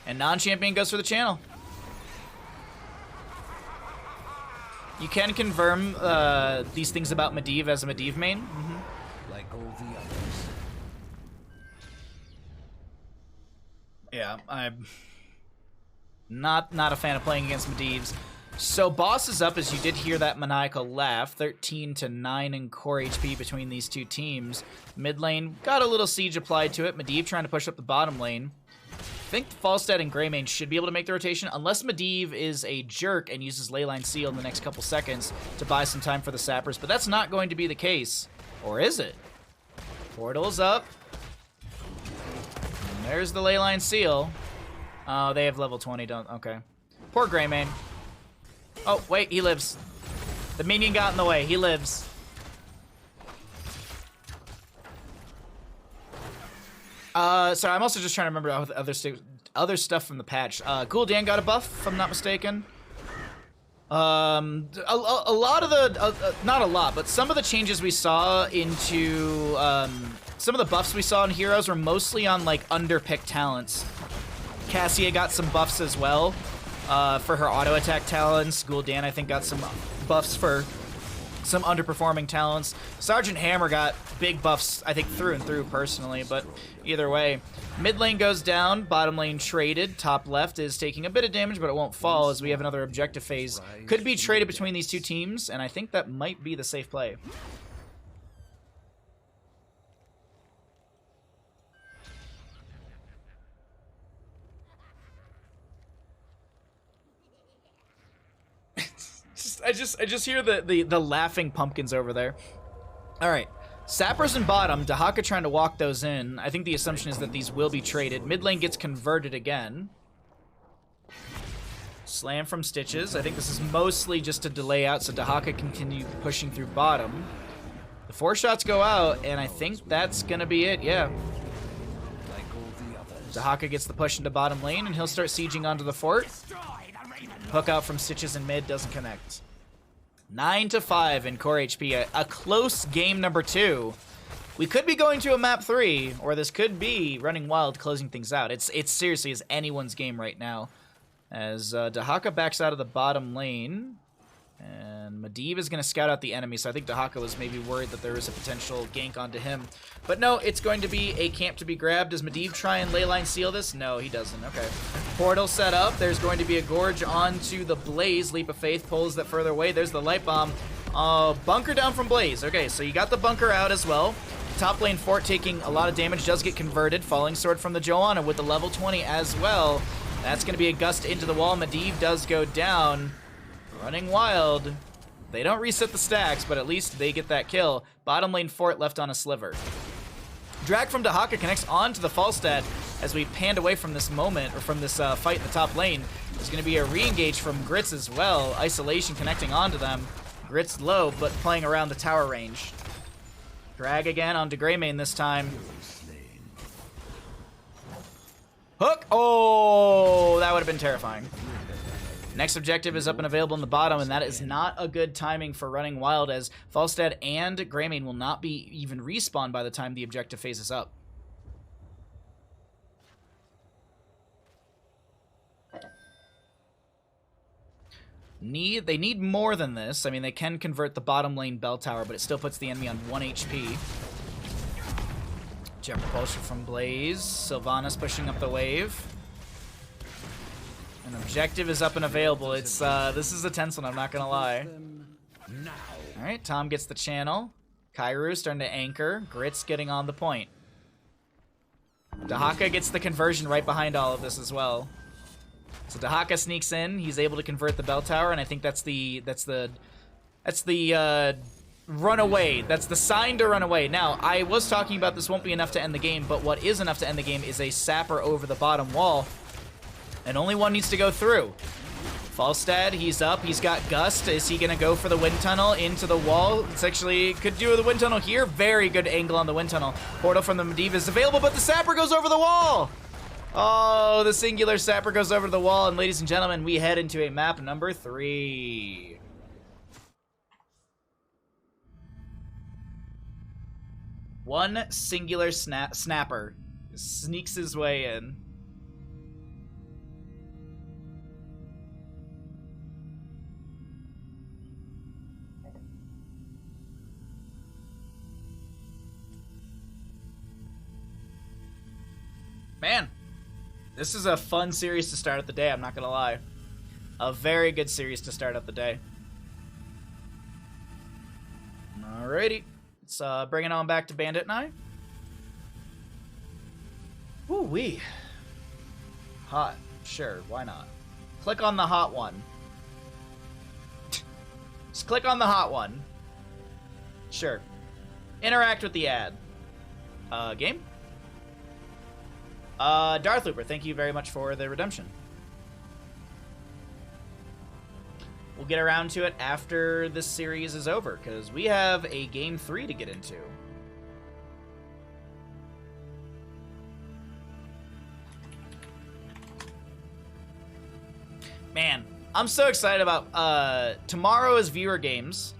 And non-champion goes for the channel. You can confirm these things about Medivh as a Medivh main. Like all the others. Yeah, I'm not a fan of playing against Medivhs. So boss is up, as you did hear that maniacal laugh. 13 to 9 in core HP between these two teams. Mid lane got a little siege applied to it. Medivh trying to push up the bottom lane. I think Falstad and Greymane should be able to make the rotation, unless Medivh is a jerk and uses Leyline Seal in the next couple seconds to buy some time for the sappers, but that's not going to be the case. Or is it? Portal's up. And there's the Leyline Seal. Oh, they have level 20, don't... Okay. Poor Greymane. Oh, wait, he lives. The minion got in the way. He lives. Sorry, I'm also just trying to remember other stuff from the patch. Gul'dan got a buff, if I'm not mistaken. A lot of the... not a lot, but some of the changes we saw into... some of the buffs we saw in Heroes were mostly on, like, underpicked talents. Cassia got some buffs as well for her auto attack talents. Gul'dan, I think, got some buffs for some underperforming talents. Sergeant Hammer got big buffs, I think, through and through personally, but either way. Mid lane goes down, bottom lane traded. Top left is taking a bit of damage, but it won't fall as we have another objective phase. Could be traded between these two teams, and I think that might be the safe play. I just hear the laughing pumpkins over there. All right, sappers and bottom. Dahaka trying to walk those in. I think the assumption is that these will be traded. Mid lane gets converted again. Slam from Stitches. I think this is mostly just to delay out so Dahaka continue pushing through bottom. The 4 shots go out, and I think that's gonna be it. Yeah. Dahaka gets the push into bottom lane, and he'll start sieging onto the fort. Hook out from Stitches in mid doesn't connect. 9 to 5 in core HP. A close game number 2. We could be going to a map 3, or this could be running wild, closing things out. It's seriously is anyone's game right now. As Dahaka backs out of the bottom lane. And Medivh is going to scout out the enemy, so I think Dahaka was maybe worried that there was a potential gank onto him. But no, it's going to be a camp to be grabbed. Does Medivh try and Leyline Seal this? No, he doesn't. Okay. Portal set up. There's going to be a Gorge onto the Blaze. Leap of Faith pulls that further away. There's the Light Bomb. Bunker down from Blaze. Okay, so you got the bunker out as well. Top lane fort taking a lot of damage. Does get converted. Falling Sword from the Joanna with the level 20 as well. That's going to be a gust into the wall. Medivh does go down. Running wild. They don't reset the stacks, but at least they get that kill. Bottom lane fort left on a sliver. Drag from Dahaka connects onto the Falstad as we panned away from this moment, or from this fight in the top lane. There's going to be a re-engage from Grits as well. Isolation connecting onto them. Grits low, but playing around the tower range. Drag again onto Greymane this time. Hook! Oh, that would have been terrifying. Next objective is up and available in the bottom, and that is not a good timing for Running Wild, as Falstad and Greymane will not be even respawned by the time the objective phase is up. They need more than this. I mean, they can convert the bottom lane bell tower, but it still puts the enemy on 1 HP. Jet propulsion from Blaze. Sylvanas pushing up the wave. An objective is up and available. It's this is a tense one, I'm not gonna lie. Alright, Tom gets the channel. Kairu starting to anchor. Grit's getting on the point. Dahaka gets the conversion right behind all of this as well. So Dahaka sneaks in. He's able to convert the bell tower, and I think that's the run away. That's the sign to run away. Now, I was talking about this won't be enough to end the game, but what is enough to end the game is a sapper over the bottom wall, and only one needs to go through. Falstad, he's up. He's got Gust. Is he gonna go for the wind tunnel into the wall? It's actually could do the wind tunnel here. Very good angle on the wind tunnel. Portal from the Medivh is available, but the sapper goes over the wall. Oh, the singular sapper goes over the wall, and ladies and gentlemen, we head into a map number 3. One singular snapper sneaks his way in. Man. This is a fun series to start out the day, I'm not gonna lie. A very good series to start out the day. Alrighty. Let's bring it on back to Bandit and I. Woo-wee. Hot. Sure, why not? Click on the hot one. Just click on the hot one. Sure. Interact with the ad. Game? Darth Looper, thank you very much for the redemption. We'll get around to it after this series is over, because we have a Game 3 to get into. Man, I'm so excited about, tomorrow's viewer games.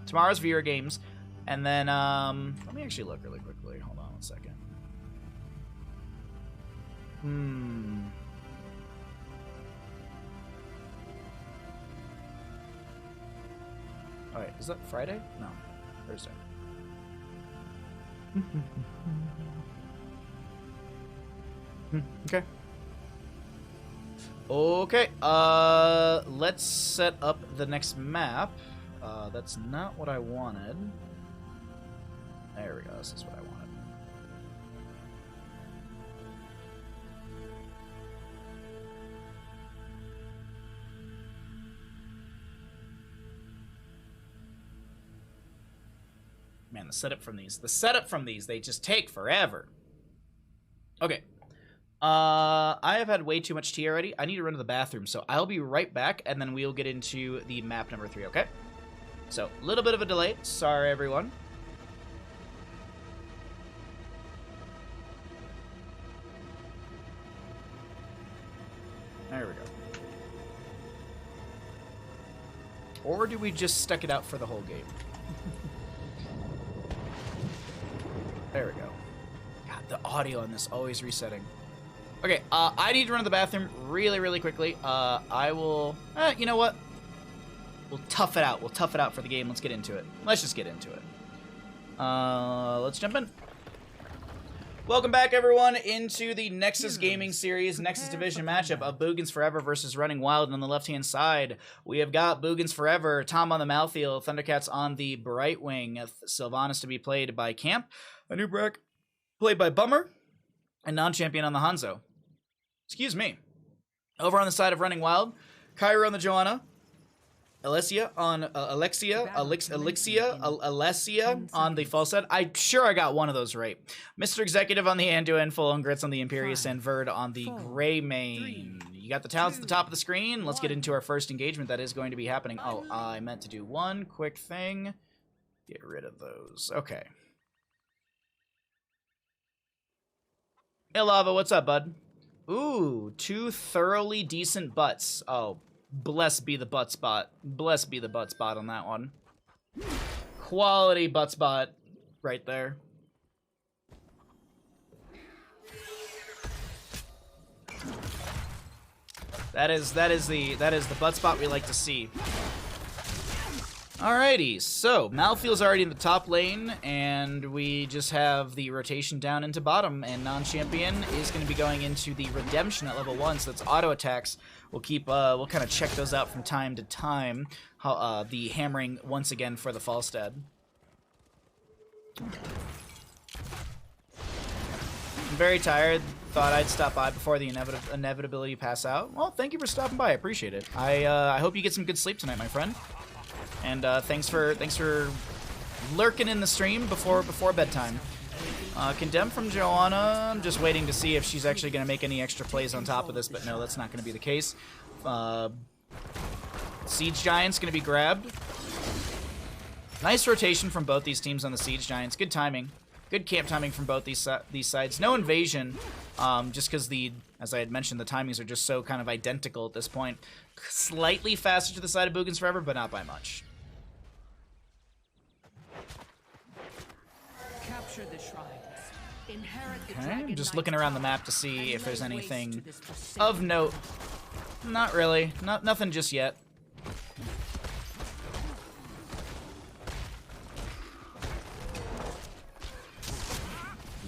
And then, let me actually look really quickly. Hold on one second. Alright, is that Friday? No, Thursday. Okay. Okay, let's set up the next map. That's not what I wanted. There we go, this is what I wanted. Man, the setup from these, they just take forever. Okay. I have had way too much tea already. I need to run to the bathroom, so I'll be right back, and then we'll get into the map number 3, okay? So, a little bit of a delay. Sorry, everyone. There we go. Or do we just stuck it out for the whole game? There we go. God, the audio on this always resetting. Okay, I need to run to the bathroom really, really quickly. I will... you know what? We'll tough it out. We'll tough it out for the game. Let's get into it. Let's just get into it. Let's jump in. Welcome back, everyone, into the Nexus Gaming Series Nexus Division matchup of Boogans Forever versus Running Wild. And on the left-hand side, we have got Boogans Forever, Tom on the Maltfield, Thundercats on the Brightwing, Sylvanas to be played by Camp, Anubrak played by Bummer, and non-champion on the Hanzo. Excuse me. Over on the side of Running Wild, Kyra on the Joanna, Alessia on Alessia on the Falstad. I'm sure I got one of those right. Mr. Executive on the Anduin, Full on Grits on the Imperius, and Verd on the Greymane. You got the talents at the top of the screen. Let's get into our first engagement that is going to be happening. Oh, I meant to do one quick thing. Get rid of those. Okay. Hey, Lava, what's up, bud? Ooh, 2 thoroughly decent butts. Oh, Blessed be the butt spot. Blessed be the butt spot on that one. Quality butt spot right there. That is the butt spot we like to see. Alrighty, so Malthael's already in the top lane, and we just have the rotation down into bottom, and non-champion is going to be going into the redemption at level 1, so that's auto attacks. We'll keep, we'll kind of check those out from time to time. The hammering once again for the Falstad. I'm very tired. Thought I'd stop by before the inevitability pass out. Well, thank you for stopping by. I appreciate it. I hope you get some good sleep tonight, my friend. And thanks for lurking in the stream before bedtime. Condemned from Joanna. I'm just waiting to see if she's actually going to make any extra plays on top of this, but no, that's not going to be the case. Siege Giant's going to be grabbed. Nice rotation from both these teams on the Siege Giants. Good timing. Good camp timing from both these sides. No invasion, just because as I had mentioned, the timings are just so kind of identical at this point. Slightly faster to the side of Boogans Forever, but not by much. Capture the shrines. Inherit the Okay, dragon I'm just knight's looking around the power map to see and if there's lay waste anything to this forsaken of note. Not really. Nothing just yet.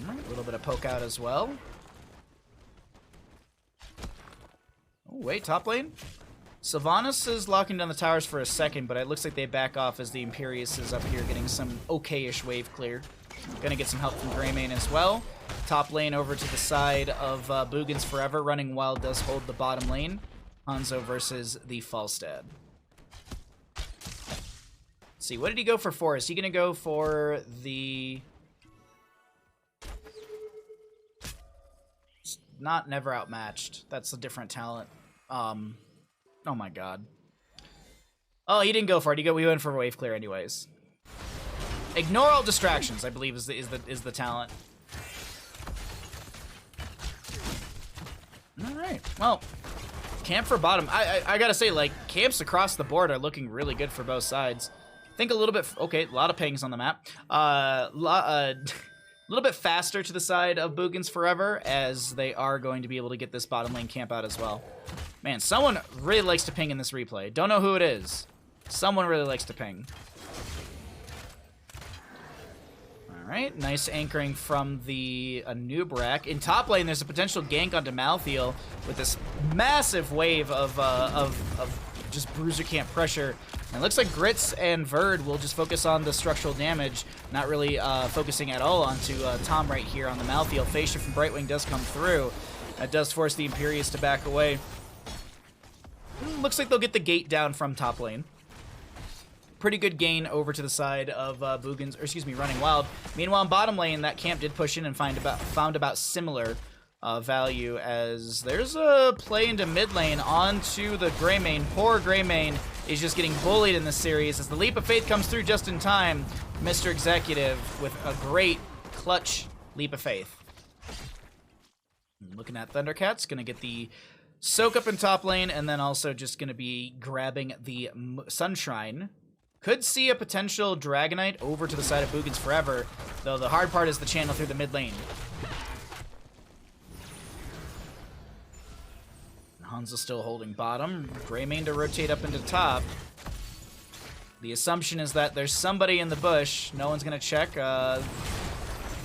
A little bit of poke out as well. Oh, wait, top lane? Sylvanas is locking down the towers for a second, but it looks like they back off as the Imperius is up here getting some okay-ish wave clear. Gonna get some help from Greymane as well. Top lane over to the side of Boogans Forever. Running Wild does hold the bottom lane. Hanzo versus the Falstad. Let's see, what did he go for? Is he gonna go for the... Not never outmatched. That's a different talent. Oh my god. Oh, he didn't go for it. We went for wave clear anyways. Ignore all distractions, I believe is the talent. All right. Well, camp for bottom. I gotta say, like, camps across the board are looking really good for both sides. Think a little bit. Okay, a lot of pings on the map. A little bit faster to the side of Boogans Forever, as they are going to be able to get this bottom lane camp out as well. Man, someone really likes to ping in this replay. Don't know who it is. Someone really likes to ping. Alright, nice anchoring from the Anubrak. In top lane, there's a potential gank onto Malthael with this massive wave of just bruiser camp pressure. And it looks like Grits and Verd will just focus on the structural damage, not really focusing at all onto Tom right here on the Malthael. Fascia from Brightwing does come through. That does force the Imperius to back away. Looks like they'll get the gate down from top lane. Pretty good gain over to the side of Boogans, or excuse me, Running Wild. Meanwhile, in bottom lane, that camp did push in and found about similar value, as there's a play into mid lane onto the Greymane. Poor Greymane is just getting bullied in this series as the Leap of Faith comes through just in time. Mr. Executive with a great clutch Leap of Faith. Looking at Thundercats, gonna get the soak up in top lane, and then also just gonna be grabbing the Sunshrine. Could see a potential Dragonite over to the side of Boogans Forever, though the hard part is the channel through the mid lane. Hanzo's still holding bottom. Greymane to rotate up into top. The assumption is that there's somebody in the bush. No one's going to check.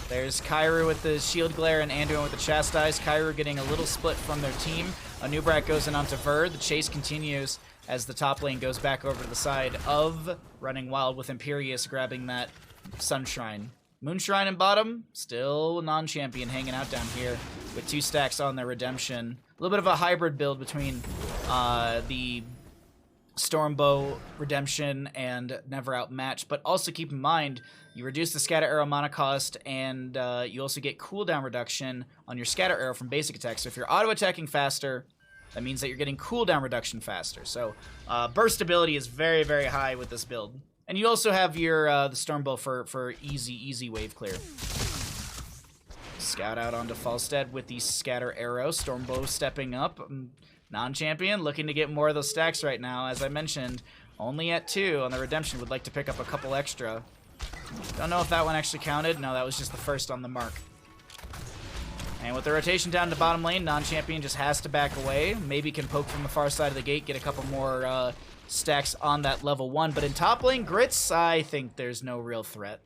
There's Kairu with the Shield Glare and Anduin with the Chastise. Kairu getting a little split from their team. Anubrak goes in onto Verd. The chase continues as the top lane goes back over to the side of Running Wild, with Imperius grabbing that Sunshrine. Moonshrine in bottom, still non-champion hanging out down here with 2 stacks on their redemption. A little bit of a hybrid build between the Stormbow redemption and Never Outmatched, but also keep in mind, you reduce the Scatter Arrow mana cost, and you also get cooldown reduction on your Scatter Arrow from basic attacks. So if you're auto-attacking faster, that means that you're getting cooldown reduction faster. So burst ability is very, very high with this build. And you also have your the Stormbow for easy wave clear. Scout out onto Falstad with the Scatter Arrow. Stormbow stepping up. Non-champion looking to get more of those stacks right now. As I mentioned, only at 2 on the redemption. Would like to pick up a couple extra. Don't know if that one actually counted. No, that was just the first on the mark. And with the rotation down to bottom lane, non-champion just has to back away. Maybe can poke from the far side of the gate, get a couple more stacks on that level 1. But in top lane, Grits, I think there's no real threat.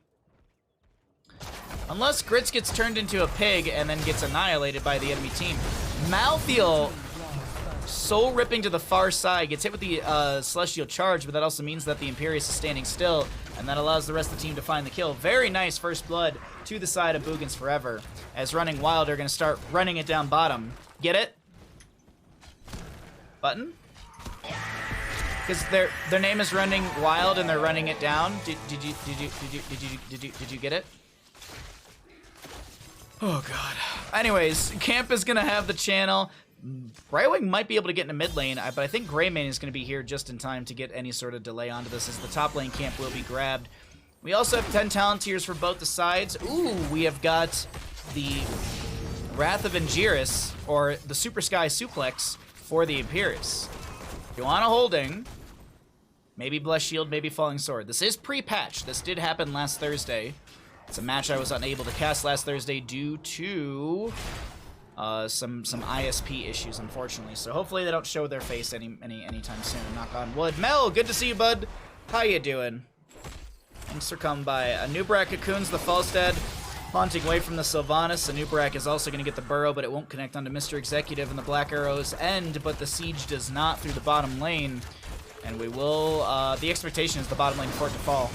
Unless Grits gets turned into a pig and then gets annihilated by the enemy team. Malthael, soul ripping to the far side, gets hit with the Celestial Charge, but that also means that the Imperius is standing still, and that allows the rest of the team to find the kill. Very nice first blood to the side of Boogans Forever, as Running Wild are going to start running it down bottom. Get it? Button? Because their name is Running Wild and they're running it down. Did you get it? Oh god. Anyways, Camp is gonna have the channel. Right Wing might be able to get into mid lane, but I think Greymane is gonna be here just in time to get any sort of delay onto this, as the top lane camp will be grabbed. We also have 10 talent tiers for both the sides. Ooh, we have got the Wrath of Angiris, or the Super Sky Suplex for the Imperius. Joanna holding. Maybe Blessed Shield, maybe Falling Sword. This is pre-patch. This did happen last Thursday. It's a match I was unable to cast last Thursday due to some ISP issues, unfortunately. So hopefully they don't show their face anytime soon. Knock on wood. Mel, good to see you, bud. How you doing? Thanks for coming by. Anubrak cocoons the Falstad, haunting away from the Sylvanas. Anubrak is also going to get the burrow, but it won't connect onto Mr. Executive, and the Black Arrows end, but the siege does not through the bottom lane. And we will, the expectation is the bottom lane for it to fall.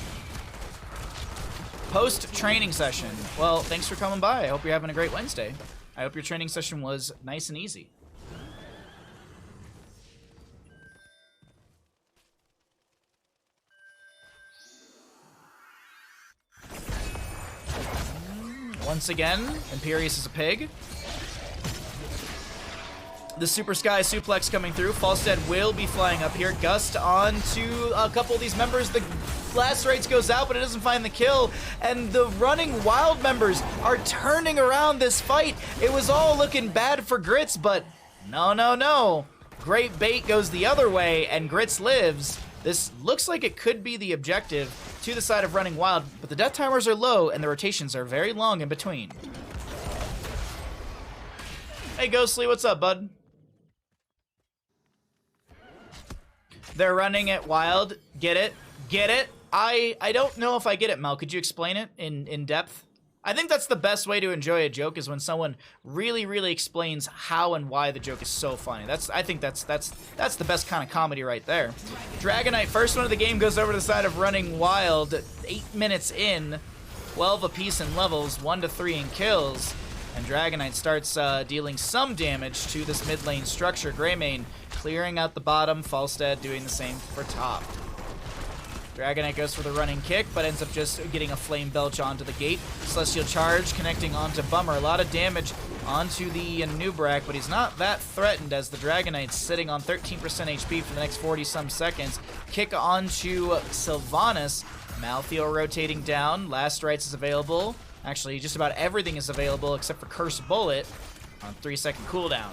Post-training session. Well, thanks for coming by. I hope you're having a great Wednesday. I hope your training session was nice and easy. Once again, Imperius is a pig. The Super Sky Suplex coming through. Falstead will be flying up here. Gust onto a couple of these members. The Lacerates goes out, but it doesn't find the kill. And the Running Wild members are turning around this fight. It was all looking bad for Grits, but no. Great bait goes the other way, and Grits lives. This looks like it could be the objective to the side of Running Wild, but the death timers are low, and the rotations are very long in between. Hey, Ghostly, what's up, bud? They're running it wild. Get it? Get it? I don't know if I get it, Mel. Could you explain it in depth? I think that's the best way to enjoy a joke, is when someone really explains how and why the joke is so funny. I think that's the best kind of comedy right there. Dragonite, first one of the game, goes over to the side of Running Wild. 8 minutes in, 12 apiece in levels, 1 to 3 in kills. And Dragonite starts dealing some damage to this mid lane structure. Greymane clearing out the bottom, Falstad doing the same for top. Dragonite goes for the running kick, but ends up just getting a flame belch onto the gate. Celestial Charge connecting onto Bummer. A lot of damage onto the Nubrak, but he's not that threatened, as the Dragonite's sitting on 13% HP for the next 40-some seconds. Kick onto Sylvanas. Malthael rotating down. Last Rites is available. Actually, just about everything is available except for Curse Bullet on 3-second cooldown.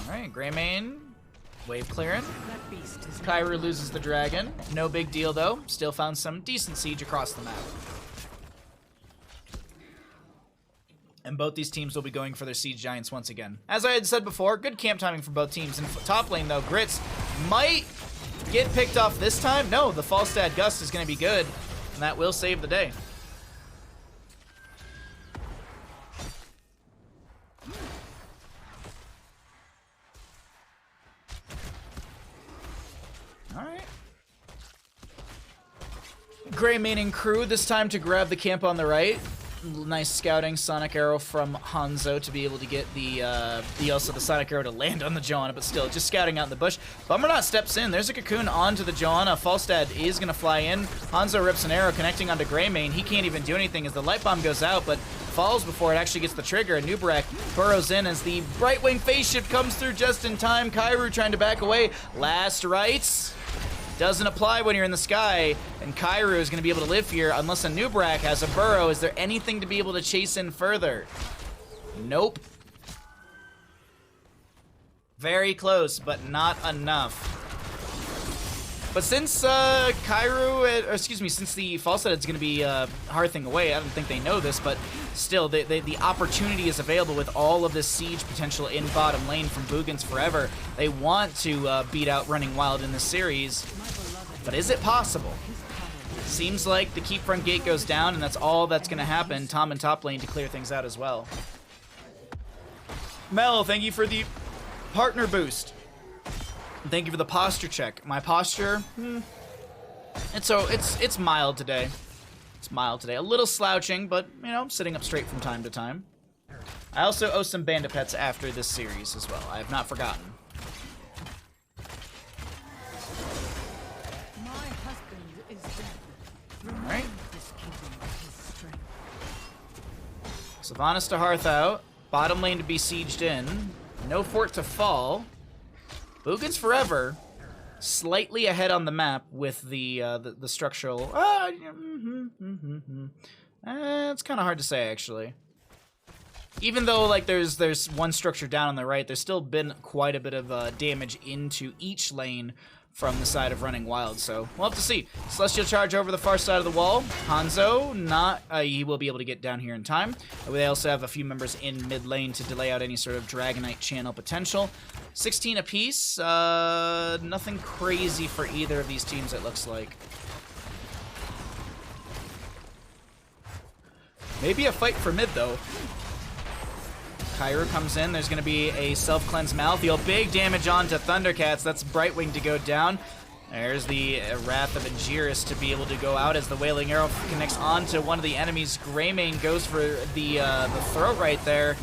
Alright, Greymane, wave clearing. Kairu loses the dragon. No big deal though. Still found some decent siege across the map. And both these teams will be going for their siege giants once again. As I had said before, good camp timing for both teams. In top lane though, Grits might get picked off this time. No, the Falstad Gust is going to be good, and that will save the day. Alright. Greymane and crew, this time to grab the camp on the right. Nice scouting, Sonic Arrow from Hanzo to be able to get the also the Sonic Arrow to land on the Johanna, but still, just scouting out in the bush. Bummerknot steps in. There's a cocoon onto the Johanna. Falstad is going to fly in. Hanzo rips an arrow connecting onto Greymane. He can't even do anything as the light bomb goes out, but falls before it actually gets the trigger. And Nubrak burrows in as the right wing phase shift comes through just in time. Kairu trying to back away. Last rites doesn't apply when you're in the sky, and Kairu is going to be able to live here unless a Nubrak has a burrow. Is there anything to be able to chase in further? Nope. Very close, but not enough. But since since the false edit's going to be hearthing away, I don't think they know this, but still, the opportunity is available with all of this siege potential in bottom lane from Boogans forever. They want to beat out Running Wild in this series, but is it possible? Seems like the keep front gate goes down, and that's all that's going to happen. Tom in top lane to clear things out as well. Mel, thank you for the partner boost. Thank you for the posture check. My posture, it's mild today. It's mild today. A little slouching, but, you know, sitting up straight from time to time. I also owe some bandit pets after this series as well. I have not forgotten. My husband is dead. All right. This kingdom of his strength. Sylvanas to Hearth out. Bottom lane to be sieged in. No fort to fall. Boogans forever, slightly ahead on the map with the structural. It's kind of hard to say actually. Even though like there's one structure down on the right, there's still been quite a bit of damage into each lane from the side of Running Wild. So we'll have to see. Celestial Charge over the far side of the wall. Hanzo, he will be able to get down here in time. They also have a few members in mid lane to delay out any sort of Dragonite channel potential. 16 apiece. Nothing crazy for either of these teams, it looks like. Maybe a fight for mid, though. Kairu comes in. There's going to be a self-cleanse Malthael. Big damage onto Thundercats. That's Brightwing to go down. There's the Wrath of Angiris to be able to go out as the Wailing Arrow connects onto one of the enemies. Greymane goes for the throat right there,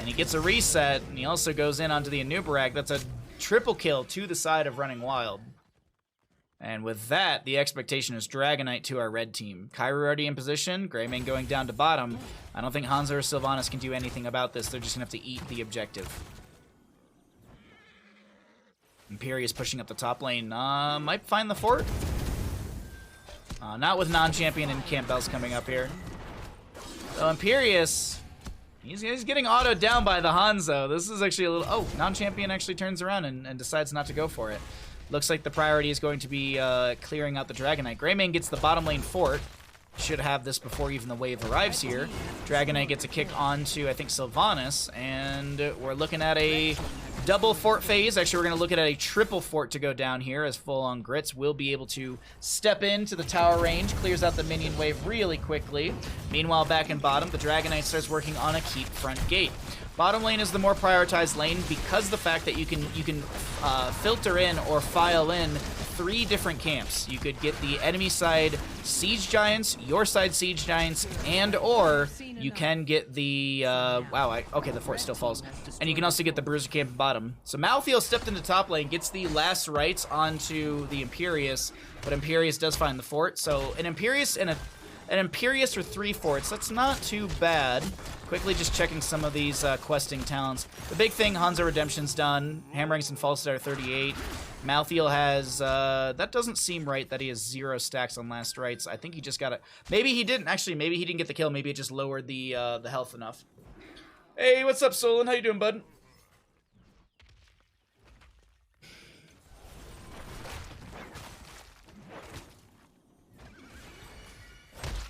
and he gets a reset, and he also goes in onto the Anubarak. That's a triple kill to the side of Running Wild. And with that, the expectation is Dragonite to our red team. Kairu already in position, Greymane going down to bottom. I don't think Hanzo or Sylvanas can do anything about this. They're just going to have to eat the objective. Imperius pushing up the top lane. Might find the fort. Not with non-champion and Campbell's coming up here. So Imperius, he's getting autoed down by the Hanzo. This is actually a little... Oh, non-champion actually turns around and decides not to go for it. Looks like the priority is going to be clearing out the Dragonite. Greymane gets the bottom lane fort. Should have this before even the wave arrives here. Dragonite gets a kick onto, I think, Sylvanas. And we're looking at a double fort phase. Actually, we're going to look at a triple fort to go down here as full-on Grits will be able to step into the tower range. Clears out the minion wave really quickly. Meanwhile, back in bottom, the Dragonite starts working on a keep front gate. Bottom lane is the more prioritized lane because the fact that you can filter in or file in 3 different camps. You could get the enemy side siege giants, your side siege giants, and or you can get the okay, the fort still falls, and you can also get the bruiser camp bottom. So Malthael stepped into top lane, gets the last rights onto the Imperius, but Imperius does find the fort. So an Imperius and an Imperius or 3 forts, that's not too bad. Quickly just checking some of these questing talents. The big thing, Hanzo Redemption's done. Hammerings and False Star 38. Malthael has, that doesn't seem right that he has 0 stacks on last rights. I think he just got it. Maybe he didn't, actually, maybe he didn't get the kill. Maybe it just lowered the health enough. Hey, what's up, Solon? How you doing, bud?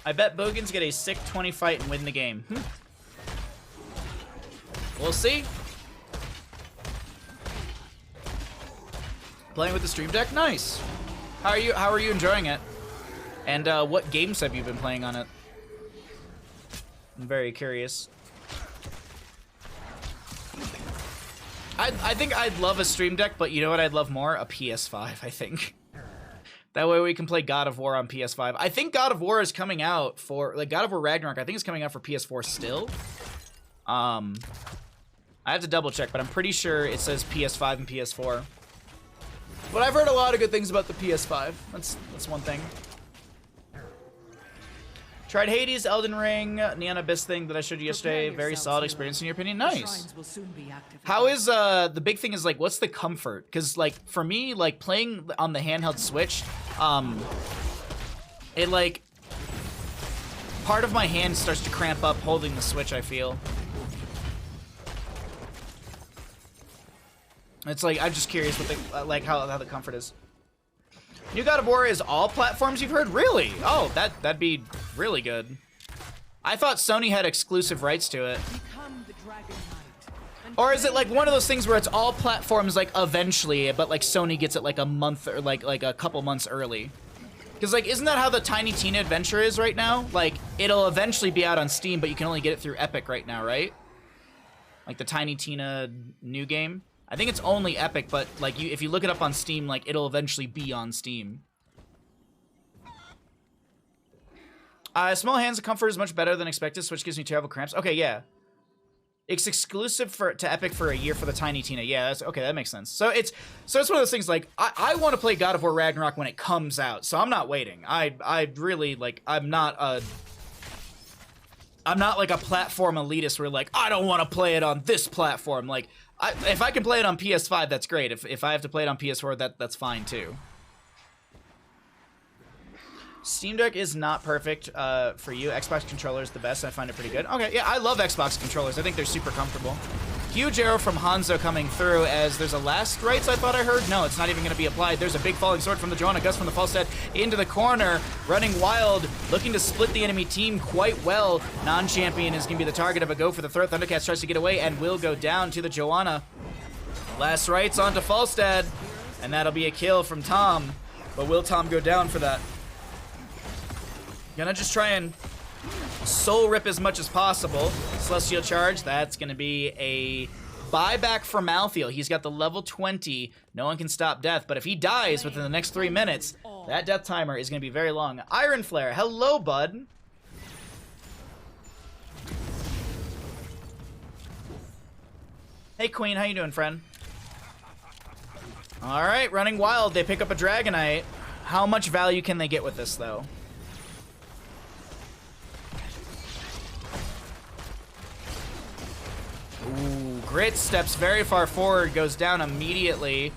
I bet Boogans get a sick 20 fight and win the game. We'll see. Playing with the stream deck? Nice. How are you enjoying it? And what games have you been playing on it? I'm very curious. I think I'd love a stream deck, but you know what I'd love more? A PS5, I think. That way we can play God of War on PS5. I think God of War is coming out for, like, God of War Ragnarok, I think it's coming out for PS4 still. I have to double check, but I'm pretty sure it says PS5 and PS4. But I've heard a lot of good things about the PS5. That's one thing. Tried Hades, Elden Ring, Neon Abyss thing that I showed you yesterday. Very solid experience in your opinion. Nice. How is, the big thing is, like, what's the comfort? Because, like, for me, like, playing on the handheld Switch, it, like, part of my hand starts to cramp up holding the Switch, I feel. It's like, I'm just curious what the, like how the comfort is. New God of War is all platforms you've heard? Really? Oh, that'd be really good. I thought Sony had exclusive rights to it. Become the Dragon Knight. Or is it like one of those things where it's all platforms like eventually, but like Sony gets it like a month or like a couple months early? Because like, isn't that how the Tiny Tina adventure is right now? Like, it'll eventually be out on Steam, but you can only get it through Epic right now, right? Like the Tiny Tina new game. I think it's only Epic, but like if you look it up on Steam, like it'll eventually be on Steam. Small hands of comfort is much better than expected. Switch gives me terrible cramps. Okay, yeah. It's exclusive to Epic for a year for the Tiny Tina. Yeah, that's okay. That makes sense. So it's one of those things. Like I want to play God of War Ragnarok when it comes out, so I'm not waiting. I really like. I'm not like a platform elitist where like I don't want to play it on this platform. Like if I can play it on PS5, that's great. If I have to play it on PS4, that's fine too. Steam Deck is not perfect for you. Xbox controller is the best. I find it pretty good. Okay, yeah, I love Xbox controllers. I think they're super comfortable. Huge arrow from Hanzo coming through as there's a last rights I thought I heard. No, it's not even going to be applied. There's a big falling sword from the Joanna. Gus from the Falstead into the corner. Running wild, looking to split the enemy team quite well. Non-champion is going to be the target of a go for the throat. Thundercats tries to get away and will go down to the Joanna. Last rights onto Falstead. And that'll be a kill from Tom. But will Tom go down for that? Gonna just try and soul rip as much as possible. Celestial Charge, that's gonna be a buyback for Malthael. He's got the level 20. No one can stop death, but if he dies within the next 3 minutes, that death timer is gonna be very long. Iron Flare, hello, bud. Hey, Queen, how you doing, friend? All right, running wild. They pick up a Dragonite. How much value can they get with this, though? Ooh, Grit steps very far forward, goes down immediately.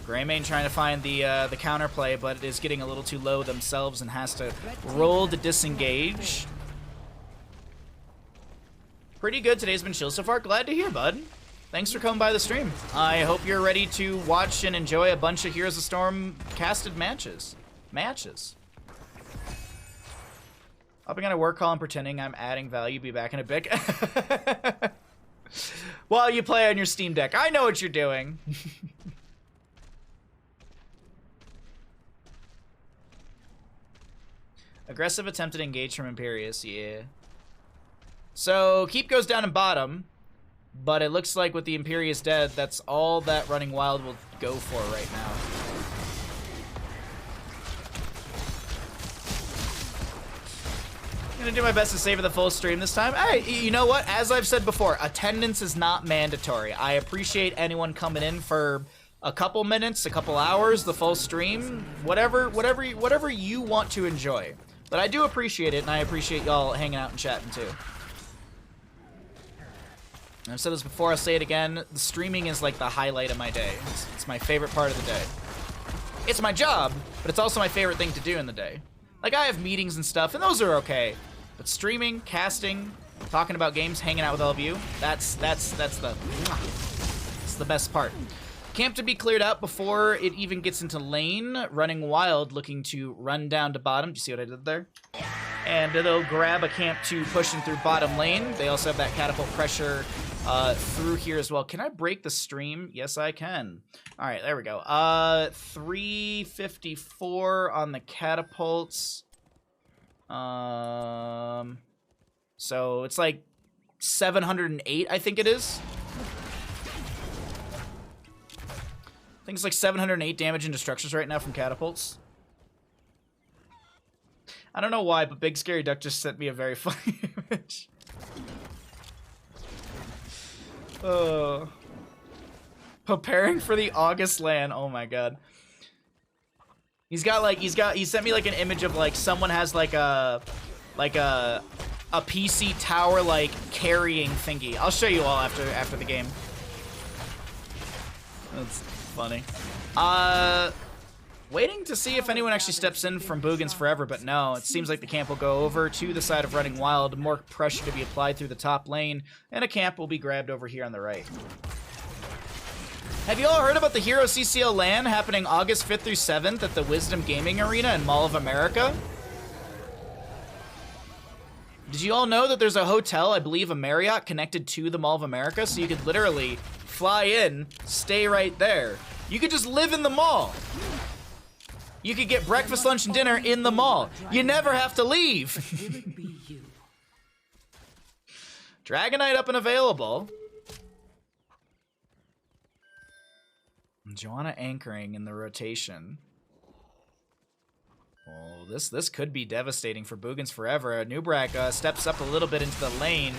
Greymane trying to find the counterplay, but it is getting a little too low themselves and has to roll to disengage. Pretty good. Today's been chill so far. Glad to hear, bud. Thanks for coming by the stream. I hope you're ready to watch and enjoy a bunch of Heroes of Storm casted matches. Hopping on a work call and pretending I'm adding value. Be back in a bit. While you play on your Steam Deck. I know what you're doing. Aggressive attempted engage from Imperius, yeah. So, Keep goes down in bottom, but it looks like with the Imperius dead, that's all that Running Wild will go for right now. I'm gonna do my best to save the full stream this time. Hey, you know what? As I've said before, attendance is not mandatory. I appreciate anyone coming in for a couple minutes, a couple hours, the full stream, whatever you want to enjoy. But I do appreciate it, and I appreciate y'all hanging out and chatting too. And I've said this before, I'll say it again, the streaming is like the highlight of my day. It's my favorite part of the day. It's my job, but it's also my favorite thing to do in the day. Like, I have meetings and stuff, and those are okay. But streaming, casting, talking about games, hanging out with all of you, that's the best part. Camp to be cleared out before it even gets into lane. Running Wild, looking to run down to bottom. Do you see what I did there? And they'll grab a camp to pushing through bottom lane. They also have that catapult pressure through here as well. Can I break the stream? Yes, I can. All right, there we go. 354 on the catapults. So it's like 708, I think it is. I think it's like 708 damage into structures right now from catapults. I don't know why, but Big Scary Duck just sent me a very funny image. Preparing for the August LAN. Oh my god. He sent me like an image of like someone has like a PC tower like carrying thingy. I'll show you all after the game. That's funny. Waiting to see if anyone actually steps in from Boogans forever, but no. It seems like the camp will go over to the side of Running Wild. More pressure to be applied through the top lane, and a camp will be grabbed over here on the right. Have you all heard about the Hero CCL LAN happening August 5th through 7th at the Wisdom Gaming Arena in Mall of America? Did you all know that there's a hotel, I believe a Marriott, connected to the Mall of America? So you could literally fly in, stay right there. You could just live in the mall. You could get breakfast, lunch, and dinner in the mall. You never have to leave. Will it be you? Dragonite up and available. Joanna anchoring in the rotation. Oh, this could be devastating for Boogans forever. Nubrak steps up a little bit into the lane.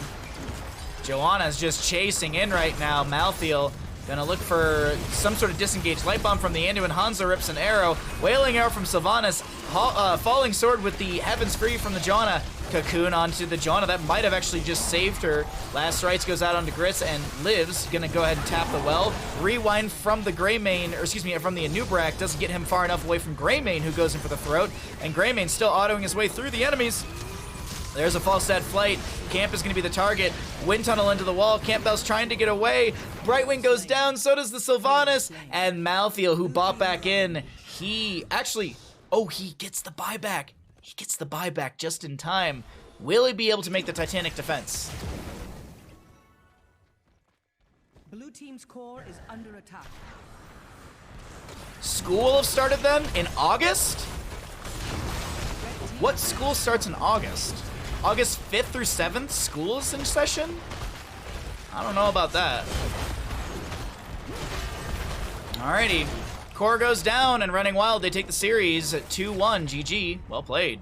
Joanna's just chasing in right now. Malthael gonna look for some sort of disengaged light bomb from the Anduin. Hanzo rips an arrow. Wailing arrow from Sylvanas. Falling sword with the Heavens Free from the Joanna. Cocoon onto the Joanna. That might have actually just saved her. Last Rites goes out onto Grits and lives. Gonna go ahead and tap the well. Rewind from the Greymane, or excuse me, from the Anubrak. Doesn't get him far enough away from Greymane, who goes in for the throat. And Greymane still autoing his way through the enemies. There's a false set flight. Camp is going to be the target. Wind tunnel into the wall. Campbell's trying to get away. Brightwing goes down. So does the Sylvanas. And Malthael, who bought back in, he actually... Oh, he gets the buyback. He gets the buyback just in time. Will he be able to make the Titanic defense? Blue team's core is under attack. School will have started then? In August? What school starts in August? August 5th through 7th? School's in session? I don't know about that. Alrighty. Core goes down and Running Wild, they take the series at 2-1. GG. Well played.